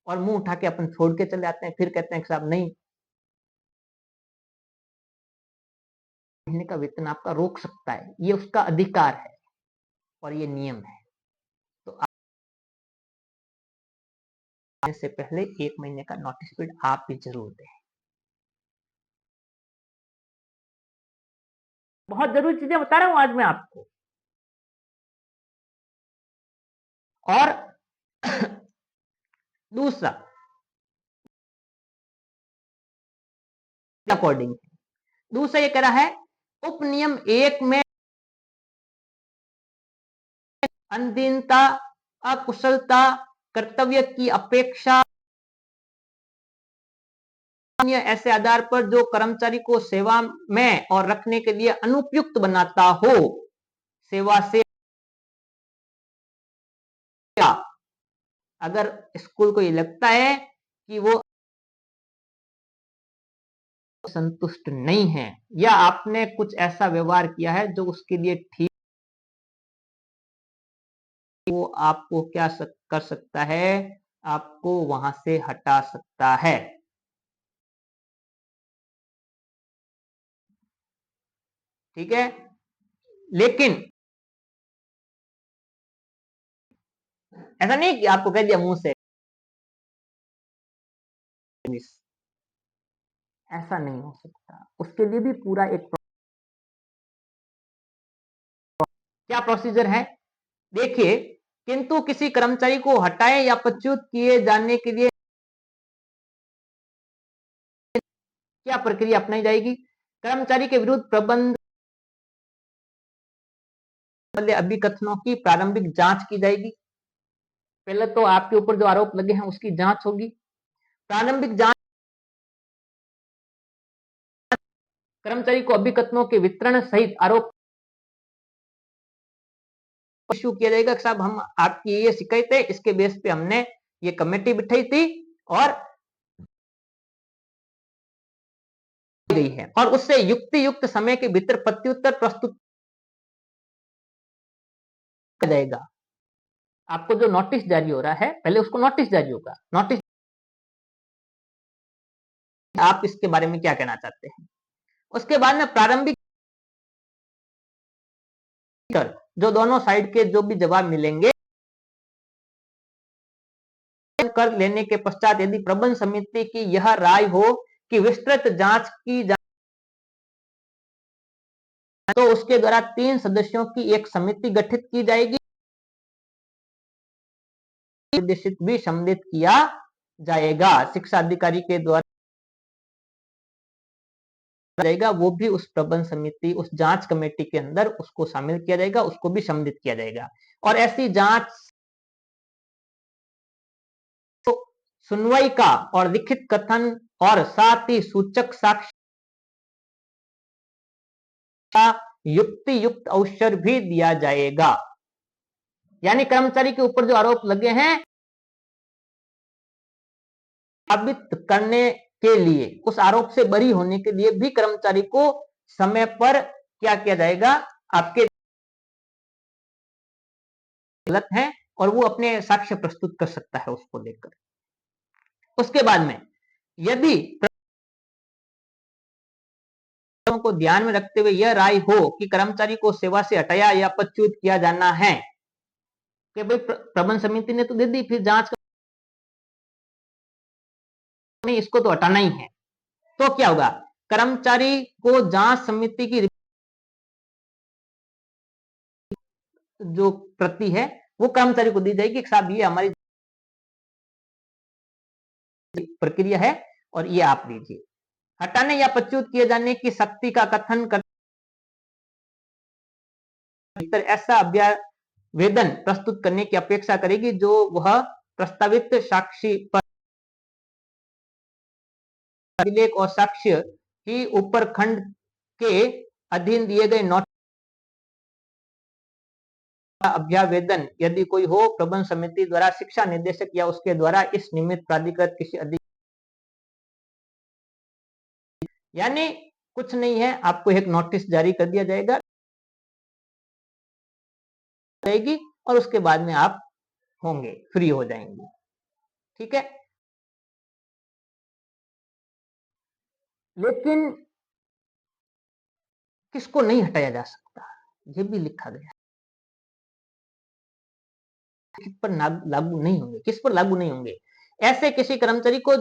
और मुंह उठा के अपन छोड़ के चले आते हैं, फिर कहते हैं कि साहब नहीं, महीने का वेतन आपका रोक सकता है, ये उसका अधिकार है और ये नियम है। तो आने से पहले 1 महीने का नोटिस पीरियड आप भी जरूर दें। बहुत जरूरी चीजें बता रहा हूं आज मैं आपको। और दूसरा अकॉर्डिंग, दूसरा ये कह रहा है उपनियम 1 में अधीनता, अकुशलता, कर्तव्य की अपेक्षा ऐसे आधार पर जो कर्मचारी को सेवा में और रखने के लिए अनुपयुक्त बनाता हो, सेवा से अगर स्कूल को ये लगता है कि वो संतुष्ट नहीं है या आपने कुछ ऐसा व्यवहार किया है जो उसके लिए ठीक, वो आपको क्या कर सकता है, आपको वहां से हटा सकता है। ठीक है, लेकिन ऐसा नहीं कि आपको कह दिया मुंह से, ऐसा नहीं हो सकता, उसके लिए भी पूरा एक क्या प्रोसीजर है देखिए। किंतु किसी कर्मचारी को हटाए या पदच्युत किए जाने के लिए क्या प्रक्रिया अपनाई जाएगी, कर्मचारी के विरुद्ध प्रबंध अभिकथनों की प्रारंभिक जांच की जाएगी। पहले तो आपके ऊपर जो आरोप लगे हैं उसकी जांच होगी, प्रारंभिक जांच, कर्मचारी को अभिकथनों के वितरण सहित आरोप इश्यू किया जाएगा कि साहब हम आपकी ये शिकायत है, इसके बेस पे हमने ये कमेटी बिठाई थी और गई है, और उससे युक्त समय के भीतर प्रत्युत्तर प्रस्तुत किया जाएगा। आपको जो नोटिस जारी हो रहा है, पहले उसको नोटिस जारी होगा, नोटिस आप इसके बारे में क्या कहना चाहते हैं। उसके बाद में प्रारंभिक जो दोनों साइड के जो भी जवाब मिलेंगे कर लेने के पश्चात यदि प्रबंध समिति की यह राय हो कि विस्तृत जांच की जाए तो उसके द्वारा 3 सदस्यों की एक समिति गठित की जाएगी, निर्देशित भी सम्मिलित किया जाएगा, शिक्षा अधिकारी के द्वारा जाएगा, वो भी उस प्रबंध समिति, उस जांच कमेटी के अंदर उसको शामिल किया जाएगा, उसको भी सम्मिलित किया जाएगा। और ऐसी जांच तो सुनवाई का और लिखित कथन और साथ ही सूचक साक्ष्य का युक्त अवसर भी दिया जाएगा। यानी कर्मचारी के ऊपर जो आरोप लगे हैं साबित करने के लिए, उस आरोप से बरी होने के लिए भी कर्मचारी को समय पर क्या किया जाएगा, आपके गलत है और वो अपने साक्ष्य प्रस्तुत कर सकता है उसको लेकर। उसके बाद में यदि को ध्यान में रखते हुए यह राय हो कि कर्मचारी को सेवा से हटाया या पदच्युत किया जाना है, कि भाई प्रबंध समिति ने तो दे दी, फिर जांच नहीं, इसको तो हटाना ही है, तो क्या होगा, कर्मचारी को जांच समिति की जो प्रति है वो कर्मचारी को दी जाएगी कि साहब ये हमारी प्रक्रिया है और ये आप दीजिए। हटाने या पदच्युत किए जाने की शक्ति का कथन कर ऐसा अभ्यावेदन प्रस्तुत करने की अपेक्षा करेगी जो वह प्रस्तावित साक्षी पर अभिलेख और साक्ष्य ही ऊपर खंड के अधीन दिए गए नोट अभ्यावेदन यदि कोई हो, प्रबंध समिति द्वारा शिक्षा निदेशक या उसके द्वारा इस निमित्त प्राधिकृत किसी अधिकारी, यानी कुछ नहीं है, आपको एक नोटिस जारी कर दिया जाएगा और उसके बाद में आप होंगे, फ्री हो जाएंगे। ठीक है, लेकिन किसको नहीं हटाया जा सकता, ये भी लिखा गया है, किस पर लागू नहीं होंगे, किस पर लागू नहीं होंगे, ऐसे किसी कर्मचारी को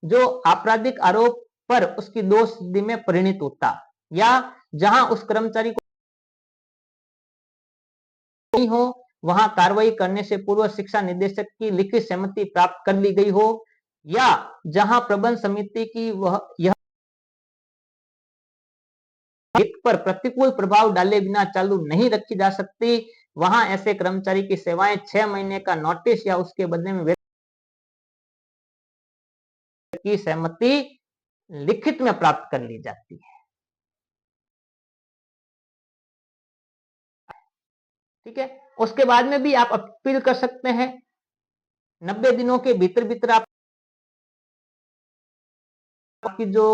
जो आपराधिक आरोप पर उसकी दोष सिद्धि में परिणित होता, या जहां उस कर्मचारी को नहीं हो वहां कार्रवाई करने से पूर्व शिक्षा निदेशक की लिखित सहमति प्राप्त कर ली गई हो, या जहां प्रबंध समिति की वह यह हित पर प्रतिकूल प्रभाव डाले बिना चालू नहीं रखी जा सकती, वहां ऐसे कर्मचारी की सेवाएं 6 महीने का नोटिस या उसके बदले में की सहमति लिखित में प्राप्त कर ली जाती है। ठीक है, उसके बाद में भी आप अपील कर सकते हैं, 90 दिनों के भीतर भीतर आपकी जो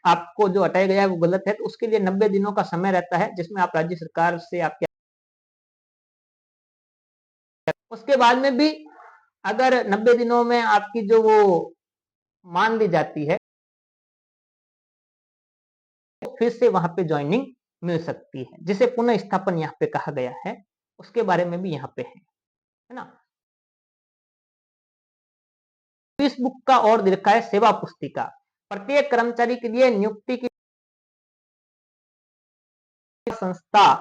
आपको जो हटाया गया है वो गलत है, तो उसके लिए 90 दिनों का समय रहता है जिसमें आप राज्य सरकार से आप क्या, उसके बाद में भी अगर 90 दिनों में आपकी जो वो मान ली जाती है तो फिर से वहां पे ज्वाइनिंग मिल सकती है, जिसे पुनः स्थापन यहाँ पे कहा गया है, उसके बारे में भी यहाँ पे है ना। इस बुक का और लिखा है सेवा पुस्तिका, प्रत्येक कर्मचारी के लिए नियुक्ति की संस्था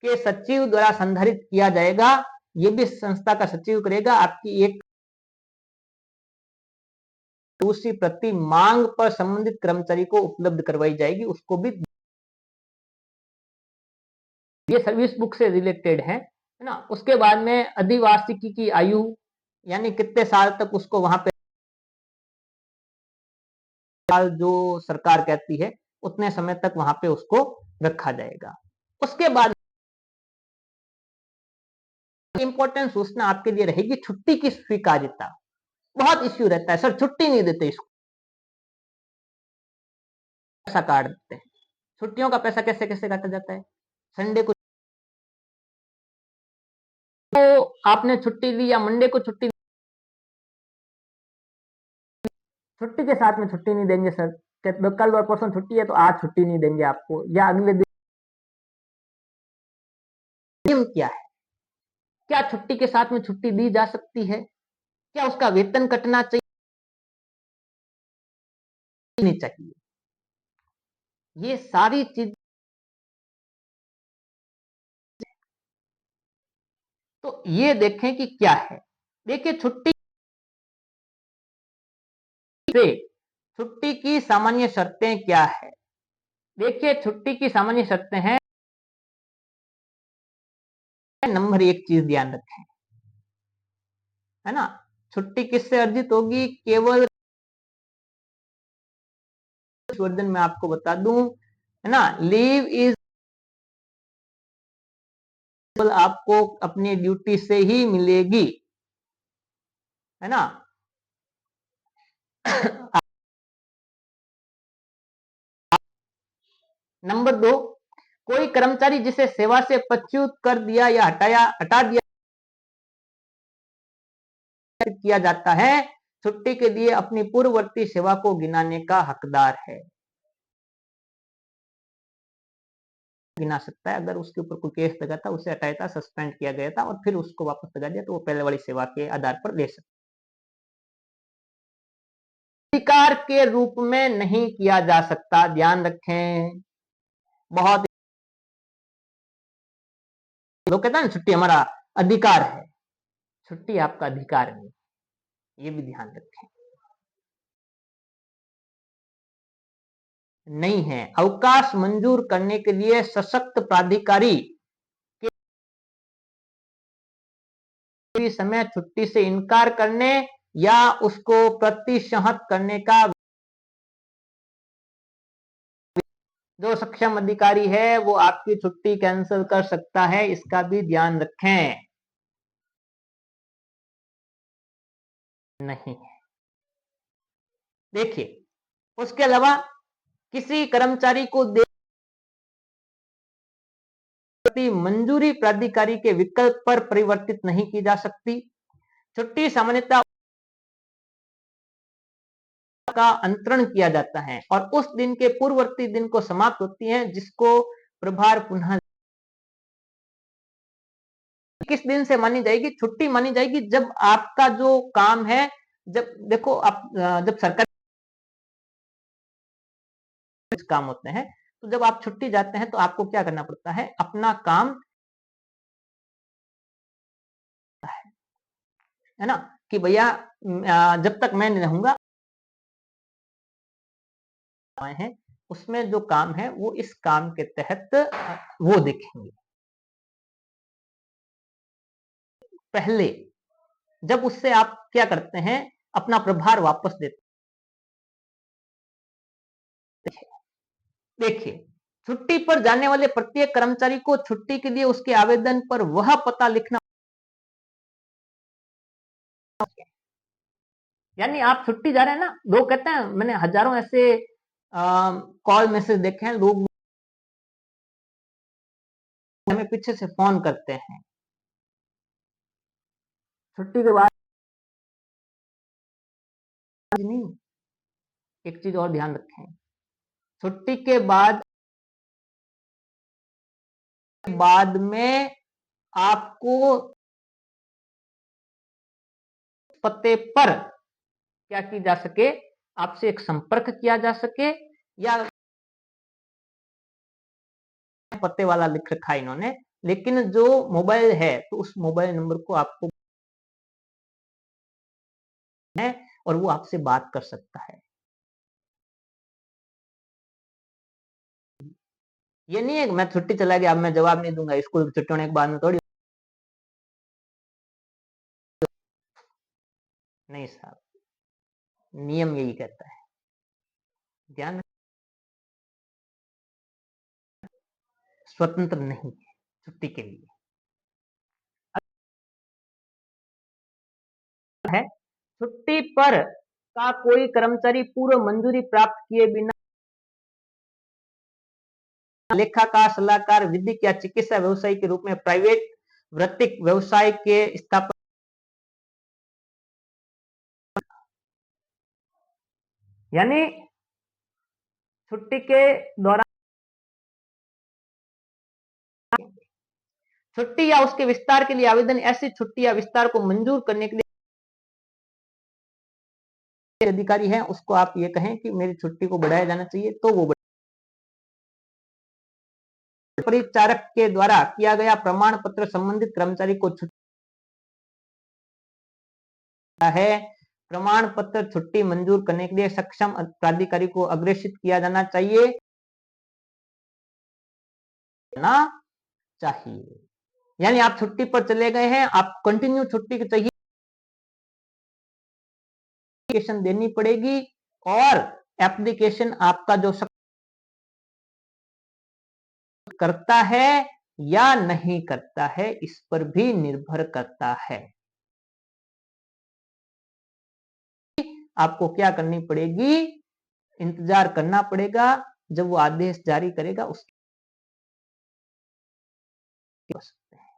के सचिव द्वारा संधारित किया जाएगा, ये भी संस्था का सचिव करेगा, आपकी एक दूसरी प्रति मांग पर संबंधित कर्मचारी को उपलब्ध करवाई जाएगी, उसको भी, ये सर्विस बुक से रिलेटेड है ना। उसके बाद में अधिवार्षिकी की आयु, यानी कितने साल तक उसको वहां पे जो सरकार कहती है उतने समय तक वहां पे उसको रखा जाएगा। उसके बाद इंपॉर्टेंट सूचना आपके लिए रहेगी छुट्टी की स्वीकार्यता। बहुत इश्यू रहता है, सर छुट्टी नहीं देते, इसको पैसा काट देते हैं। छुट्टियों का पैसा कैसे कैसे काटा जाता है? संडे को तो आपने छुट्टी ली या मंडे को छुट्टी, छुट्टी के साथ में छुट्टी नहीं देंगे सर, कल और परसों छुट्टी है तो आज छुट्टी नहीं देंगे आपको, या अगले दिन। नियम क्या है? क्या छुट्टी के साथ में छुट्टी दी जा सकती है? क्या उसका वेतन कटना चाहिए? नहीं चाहिए। ये सारी चीज, तो ये देखें कि क्या है। देखिए छुट्टी से छुट्टी की सामान्य शर्तें क्या है? देखिए छुट्टी की सामान्य शर्तें हैं, नंबर एक चीज ध्यान रखें, है ना, छुट्टी किससे अर्जित होगी? केवल वर्जन में आपको बता दूं, है ना, लीव इज आपको अपनी ड्यूटी से ही मिलेगी, है ना। नंबर दो, कोई कर्मचारी जिसे सेवा से पदच्युत कर दिया या हटा दिया किया जाता है, छुट्टी के लिए अपनी पूर्ववर्ती सेवा को गिनाने का हकदार है। गिना सकता है, अगर उसके ऊपर कोई केस लगा था, उसे हटाया था, सस्पेंड किया गया था और फिर उसको वापस लगा दिया, तो वो पहले वाली सेवा के आधार पर ले सकता है। अधिकार के रूप में नहीं किया जा सकता, ध्यान रखें। बहुत लोग कहते हैं ना छुट्टी हमारा अधिकार है, छुट्टी आपका अधिकार नहीं, ये भी ध्यान रखें। नहीं है, अवकाश मंजूर करने के लिए सशक्त प्राधिकारी के समय छुट्टी से इनकार करने या उसको प्रतिशत करने का जो सक्षम अधिकारी है वो आपकी छुट्टी कैंसिल कर सकता है, इसका भी ध्यान रखें। नहीं है। देखिए उसके अलावा किसी कर्मचारी को मंजूरी प्राधिकारी के विकल्प पर परिवर्तित नहीं की जा सकती। छुट्टी सामान्यतः का अंतरण किया जाता है और उस दिन के पूर्ववर्ती दिन को समाप्त होती है, जिसको प्रभार पुनः किस दिन से मानी जाएगी? छुट्टी मानी जाएगी जब आपका जो काम है, जब देखो आप जब सरकारी काम होते हैं, तो जब आप छुट्टी जाते हैं तो आपको क्या करना पड़ता है? अपना काम, है ना, कि भैया जब तक मैं नहीं रहूंगा है, उसमें जो काम है वो इस काम के तहत वो देखेंगे। पहले जब उससे आप क्या करते हैं? अपना प्रभार वापस देते। देखिए छुट्टी पर जाने वाले प्रत्येक कर्मचारी को छुट्टी के लिए उसके आवेदन पर वह पता लिखना, यानी आप छुट्टी जा रहे हैं ना, लोग कहते हैं, मैंने हजारों ऐसे कॉल मैसेज देखे हैं, लोग हमें पीछे से फोन करते हैं छुट्टी के बाद। नहीं, एक चीज और ध्यान रखें, छुट्टी के बाद में आपको पते पर क्या की जा सके? आपसे एक संपर्क किया जा सके, या पते वाला लिख रखा है इन्होंने, लेकिन जो मोबाइल है तो उस मोबाइल नंबर को आपको है और वो आपसे बात कर सकता है। ये नहीं है कि मैं छुट्टी चला गया अब मैं जवाब नहीं दूंगा, स्कूल की छुट्टी होने के बाद में थोड़ी। नहीं साहब, नियम यही कहता है, ध्यान। स्वतंत्र नहीं है छुट्टी के लिए। है छुट्टी पर का कोई कर्मचारी पूर्व मंजूरी प्राप्त किए बिना लेखाकार, सलाहकार, विधिक या चिकित्सा व्यवसायी के रूप में प्राइवेट वृत्तिक व्यवसाय के स्थापना, यानी छुट्टी के दौरान छुट्टी या उसके विस्तार के लिए आवेदन, ऐसी छुट्टी या विस्तार को मंजूर करने के लिए अधिकारी है उसको आप ये कहें कि मेरी छुट्टी को बढ़ाया जाना चाहिए तो वो परिचारक के द्वारा किया गया प्रमाण पत्र संबंधित कर्मचारी को छुट्टी है। प्रमाण पत्र छुट्टी मंजूर करने के लिए सक्षम प्राधिकारी को अग्रेषित किया जाना चाहिए ना चाहिए। यानी आप छुट्टी पर चले गए हैं, आप कंटिन्यू छुट्टी चाहिए, एप्लीकेशन देनी पड़ेगी और एप्लीकेशन आपका जो करता है या नहीं करता है इस पर भी निर्भर करता है। आपको क्या करनी पड़ेगी, इंतजार करना पड़ेगा जब वो आदेश जारी करेगा उसके हो सकते हैं।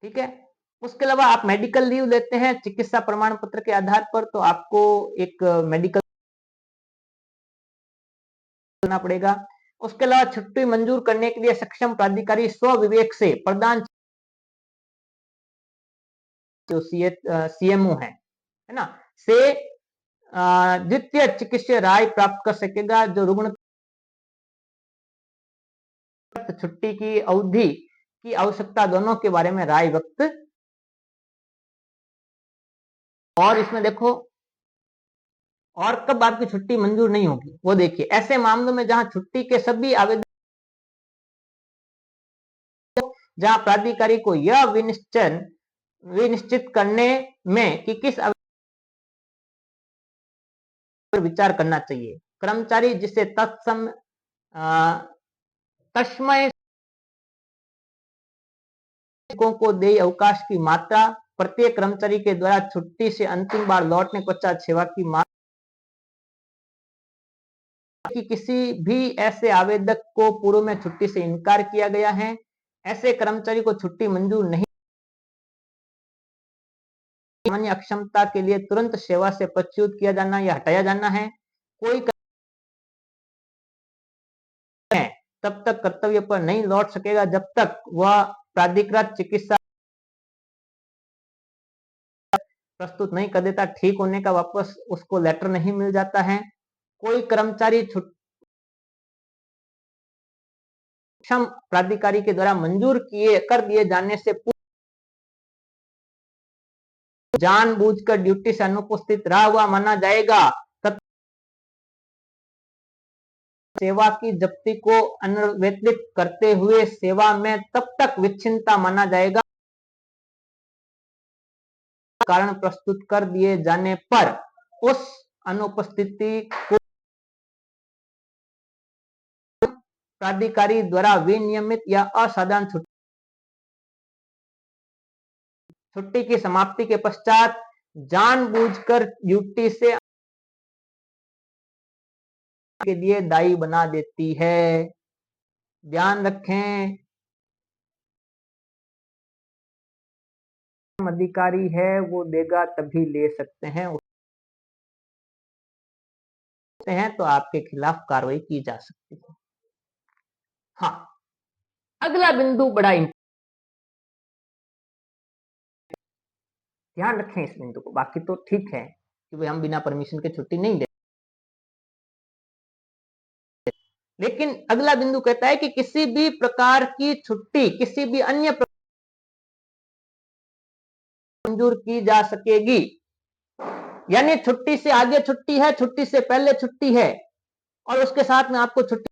ठीक है, उसके अलावा आप मेडिकल लीव लेते हैं चिकित्सा प्रमाण पत्र के आधार पर तो आपको एक मेडिकल करना पड़ेगा। उसके अलावा छुट्टी मंजूर करने के लिए सक्षम प्राधिकारी स्व विवेक से प्रदान जो सीएमओ है ना, से द्वितीय चिकित्सीय राय प्राप्त कर सकेगा। जो रुग्ण छुट्टी की अवधि की आवश्यकता दोनों के बारे में राय व्यक्त, और इसमें देखो और कब आपकी छुट्टी मंजूर नहीं होगी वो देखिए, ऐसे मामलों में जहां छुट्टी के सभी आवेदन, जहां प्राधिकारी को यह विनिश्चित करने में कि किस पर विचार करना चाहिए, कर्मचारी जिसे तस्मय को देय अवकाश की मात्रा, प्रत्येक कर्मचारी के द्वारा छुट्टी से अंतिम बार लौटने पश्चात सेवा की मात्रा, कि किसी भी ऐसे आवेदक को पूर्व में छुट्टी से इनकार किया गया है, ऐसे कर्मचारी को छुट्टी मंजूर नहीं, सामान्य अक्षमता के लिए तुरंत सेवा से पदच्युत किया जाना या हटाया जाना है। कोई तब तक कर्तव्य पर नहीं लौट सकेगा जब तक वह प्राधिकृत चिकित्सा प्रस्तुत नहीं कर देता, ठीक होने का वापस उसको लेटर नहीं मिल जाता है। कोई कर्मचारी प्राधिकारी के द्वारा मंजूर कर दिए जाने से जानबूझकर ड्यूटी से अनुपस्थित रहा हुआ माना जाएगा तथा सेवा की जब्ती को अन्वेषित करते हुए सेवा में तब तक विच्छिन्नता माना जाएगा कारण प्रस्तुत कर दिए जाने पर उस अनुपस्थिति को प्राधिकारी द्वारा विनियमित या असाधारण छुट्टी की समाप्ति के पश्चात जानबूझकर ड्यूटी से के लिए दायी बना देती है। ध्यान रखें, अधिकारी है वो देगा तभी ले सकते हैं तो आपके खिलाफ कार्रवाई की जा सकती है। हाँ, अगला बिंदु बड़ा ध्यान रखें इस बिंदु को, बाकी तो ठीक है कि भाई हम बिना परमिशन के छुट्टी नहीं देते, लेकिन अगला बिंदु कहता है कि किसी भी प्रकार की छुट्टी किसी भी अन्य मंजूर की जा सकेगी, यानी छुट्टी से आगे छुट्टी है, छुट्टी से पहले छुट्टी है और उसके साथ में आपको छुट्टी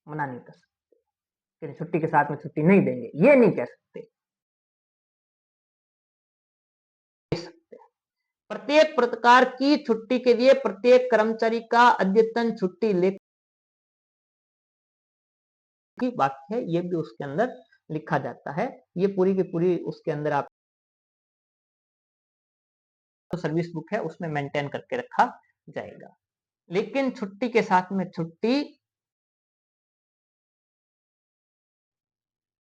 मना नहीं कर सकते, छुट्टी के साथ में छुट्टी नहीं देंगे ये नहीं कह सकते। प्रत्येक प्रकार की छुट्टी के लिए प्रत्येक कर्मचारी का अद्यतन छुट्टी लेख की बात है, ये भी उसके अंदर लिखा जाता है। ये पूरी की पूरी उसके अंदर आप सर्विस बुक है उसमें मेंटेन करके रखा जाएगा। लेकिन छुट्टी के साथ में छुट्टी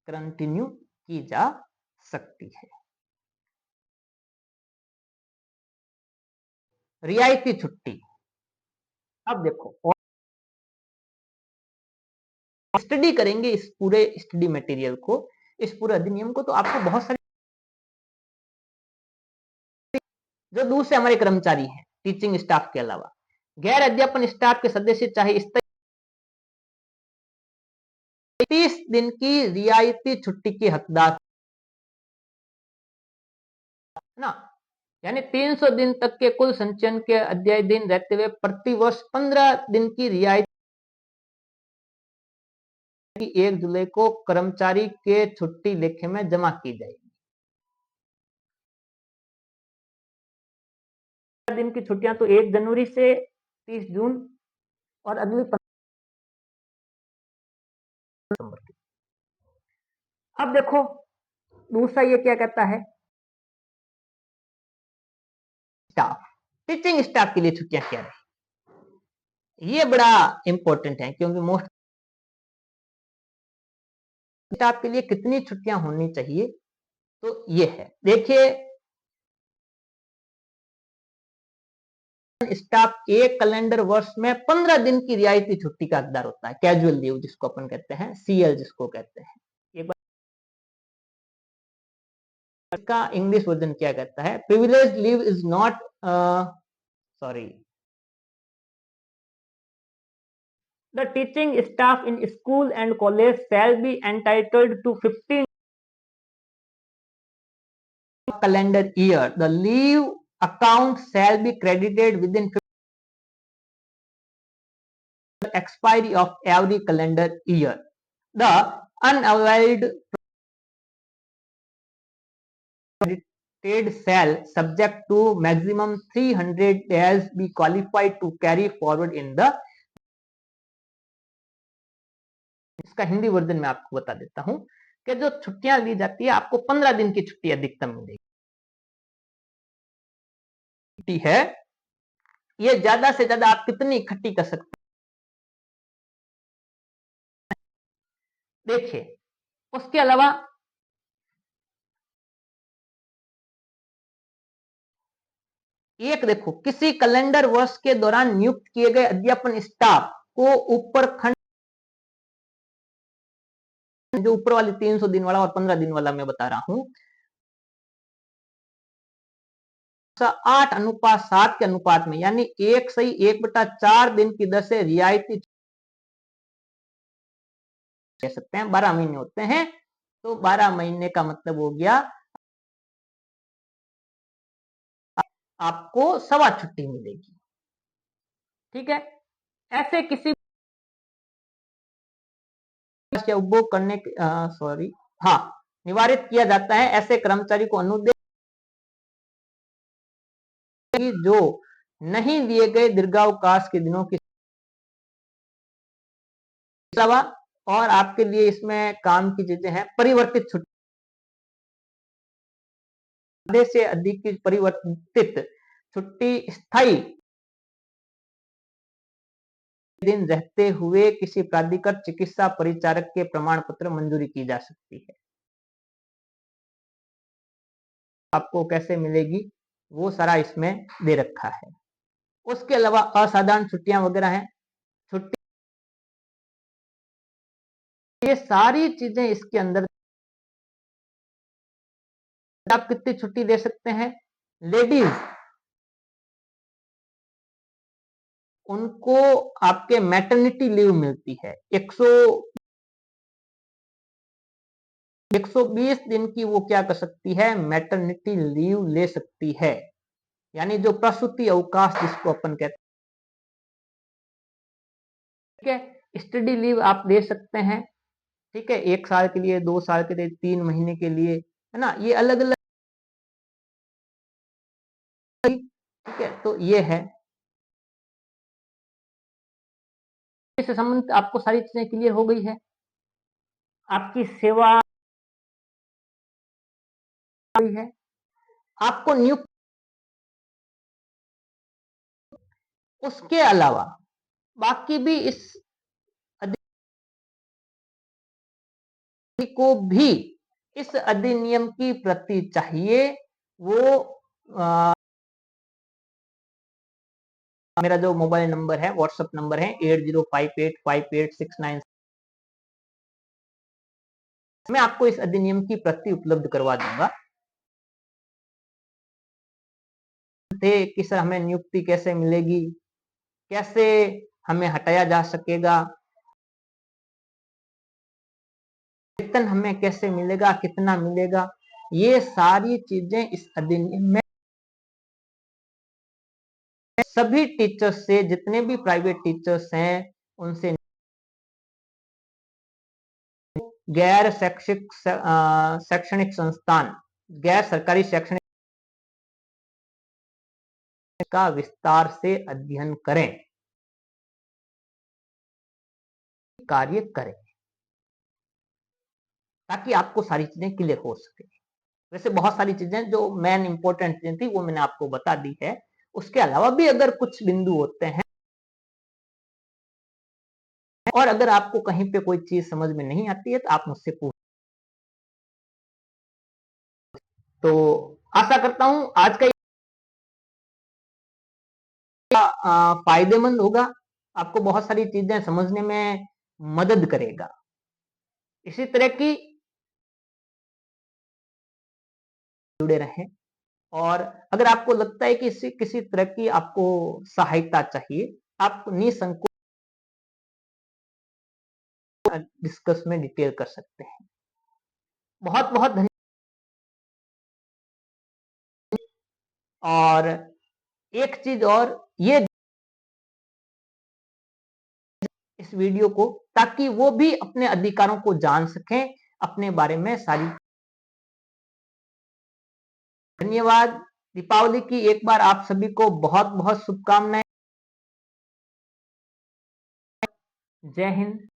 कंटिन्यू की जा सकती है। रियायती छुट्टी, अब देखो स्टडी करेंगे इस पूरे स्टडी मटेरियल को, इस पूरे अधिनियम को, तो आपको बहुत सारी जो दूसरे हमारे कर्मचारी हैं टीचिंग स्टाफ के अलावा गैर अध्यापन स्टाफ के सदस्य चाहे इस 30 दिन की रियायती छुट्टी के हकदार ना, यानी 300 दिन तक के कुल संचयन के अध्याय दिन रहते हुए प्रतिवर्ष 15 दिन की रियायती 1 जुलाई को कर्मचारी के छुट्टी लेखे में जमा की जाएगी। दिन की छुट्टियां तो 1 जनवरी से 30 जून और अगली 15 दिसंबर की। अब देखो दूसरा ये क्या कहता है, स्टाफ, टीचिंग स्टाफ के लिए छुट्टियां क्या रही, ये बड़ा इंपॉर्टेंट है क्योंकि मोस्ट स्टाफ के लिए कितनी छुट्टियां होनी चाहिए, तो ये है देखिए स्टाफ एक कैलेंडर वर्ष में 15 दिन की रियायती छुट्टी का हकदार होता है, कैजुअल लीव जिसको अपन कहते हैं, सीएल जिसको कहते हैं। एक बार इसका इंग्लिश वर्जन क्या कहता है, privilege leave is not sorry the teaching staff in school and college shall be entitled to 15 calendar year. The leave account shall be credited within expiry of every calendar year. The unavailed credited shall subject to maximum 300 days be qualified to carry forward in the इसका Hindi version में आपको बता देता हूं कि जो छुट्टियां ली जाती है आपको 15 दिन की छुट्टी अधिकतम मिलेगी है, ये ज्यादा से ज्यादा आप कितनी इकट्ठी कर सकते हैं। देखिए उसके अलावा एक देखो किसी कैलेंडर वर्ष के दौरान नियुक्त किए गए अध्यापन स्टाफ को ऊपर खंड जो ऊपर वाली 300 दिन वाला और 15 दिन वाला मैं बता रहा हूं 8:7 के अनुपात में यानी 1:1/4 दिन की दर से रियायती दे सकते हैं। 12 महीने होते हैं तो 12 महीने का मतलब हो गया आपको सवा छुट्टी मिलेगी। ठीक है, ऐसे किसी उपभोग करने सॉरी हाँ निवारित किया जाता है ऐसे कर्मचारी को अनुदेश जो नहीं दिए गए दीर्घावकाश के दिनों की अलावा और आपके लिए इसमें काम की चीजें हैं परिवर्तित छुट्टी आधे से अधिक की परिवर्तित छुट्टी स्थायी दिन रहते हुए किसी प्राधिकृत चिकित्सा परिचारक के प्रमाण पत्र मंजूरी की जा सकती है। आपको कैसे मिलेगी वो सारा इसमें दे रखा है। उसके अलावा असाधारण छुट्टियां वगैरह हैं, छुट्टी ये सारी चीजें इसके अंदर आप कितनी छुट्टी दे सकते हैं। लेडीज उनको आपके मैटरनिटी लीव मिलती है 120 दिन की वो क्या कर सकती है मैटरनिटी लीव ले सकती है, यानी जो प्रसूति अवकाश जिसको अपन कहते हैं। ठीक है, स्टडी लीव आप ले सकते हैं, ठीक है, 1 साल के लिए 2 साल के लिए 3 महीने के लिए है ना, ये अलग अलग ये है, इससे संबंधित आपको सारी चीजें क्लियर हो गई है। आपकी सेवा हुई है, आपको नियुक्त, उसके अलावा बाकी भी इस को भी इस अधिनियम की प्रति चाहिए। वो मेरा जो मोबाइल नंबर है, व्हाट्सएप नंबर है 80585869, मैं आपको इस अधिनियम की प्रति उपलब्ध करवा दूंगा। थे कि सर हमें नियुक्ति कैसे मिलेगी, कैसे हमें हटाया जा सकेगा, वेतन हमें कैसे मिलेगा, कितना मिलेगा, ये सारी चीजें इस अधिनियम में सभी टीचर्स से, जितने भी प्राइवेट टीचर्स हैं उनसे, गैर शैक्षिक शैक्षणिक संस्थान, गैर सरकारी शैक्षणिक का विस्तार से अध्ययन करें, कार्य करें, ताकि आपको सारी चीजें क्लियर हो सके। वैसे बहुत सारी चीजें जो मेन इंपॉर्टेंट चीजें थी वो मैंने आपको बता दी है। उसके अलावा भी अगर कुछ बिंदु होते हैं और अगर आपको कहीं पे कोई चीज समझ में नहीं आती है तो आप मुझसे पूछ। तो आशा करता हूं आज का फायदेमंद होगा, आपको बहुत सारी चीजें समझने में मदद करेगा। इसी तरह की जुड़े रहें, और अगर आपको लगता है कि किसी तरह की आपको सहायता चाहिए, आप निसंकोच डिस्कस में डिटेल कर सकते हैं। बहुत बहुत धन्यवाद। और एक चीज और, ये इस वीडियो को, ताकि वो भी अपने अधिकारों को जान सकें, अपने बारे में सारी। धन्यवाद। दीपावली की एक बार आप सभी को बहुत बहुत शुभकामनाएं। जय हिंद।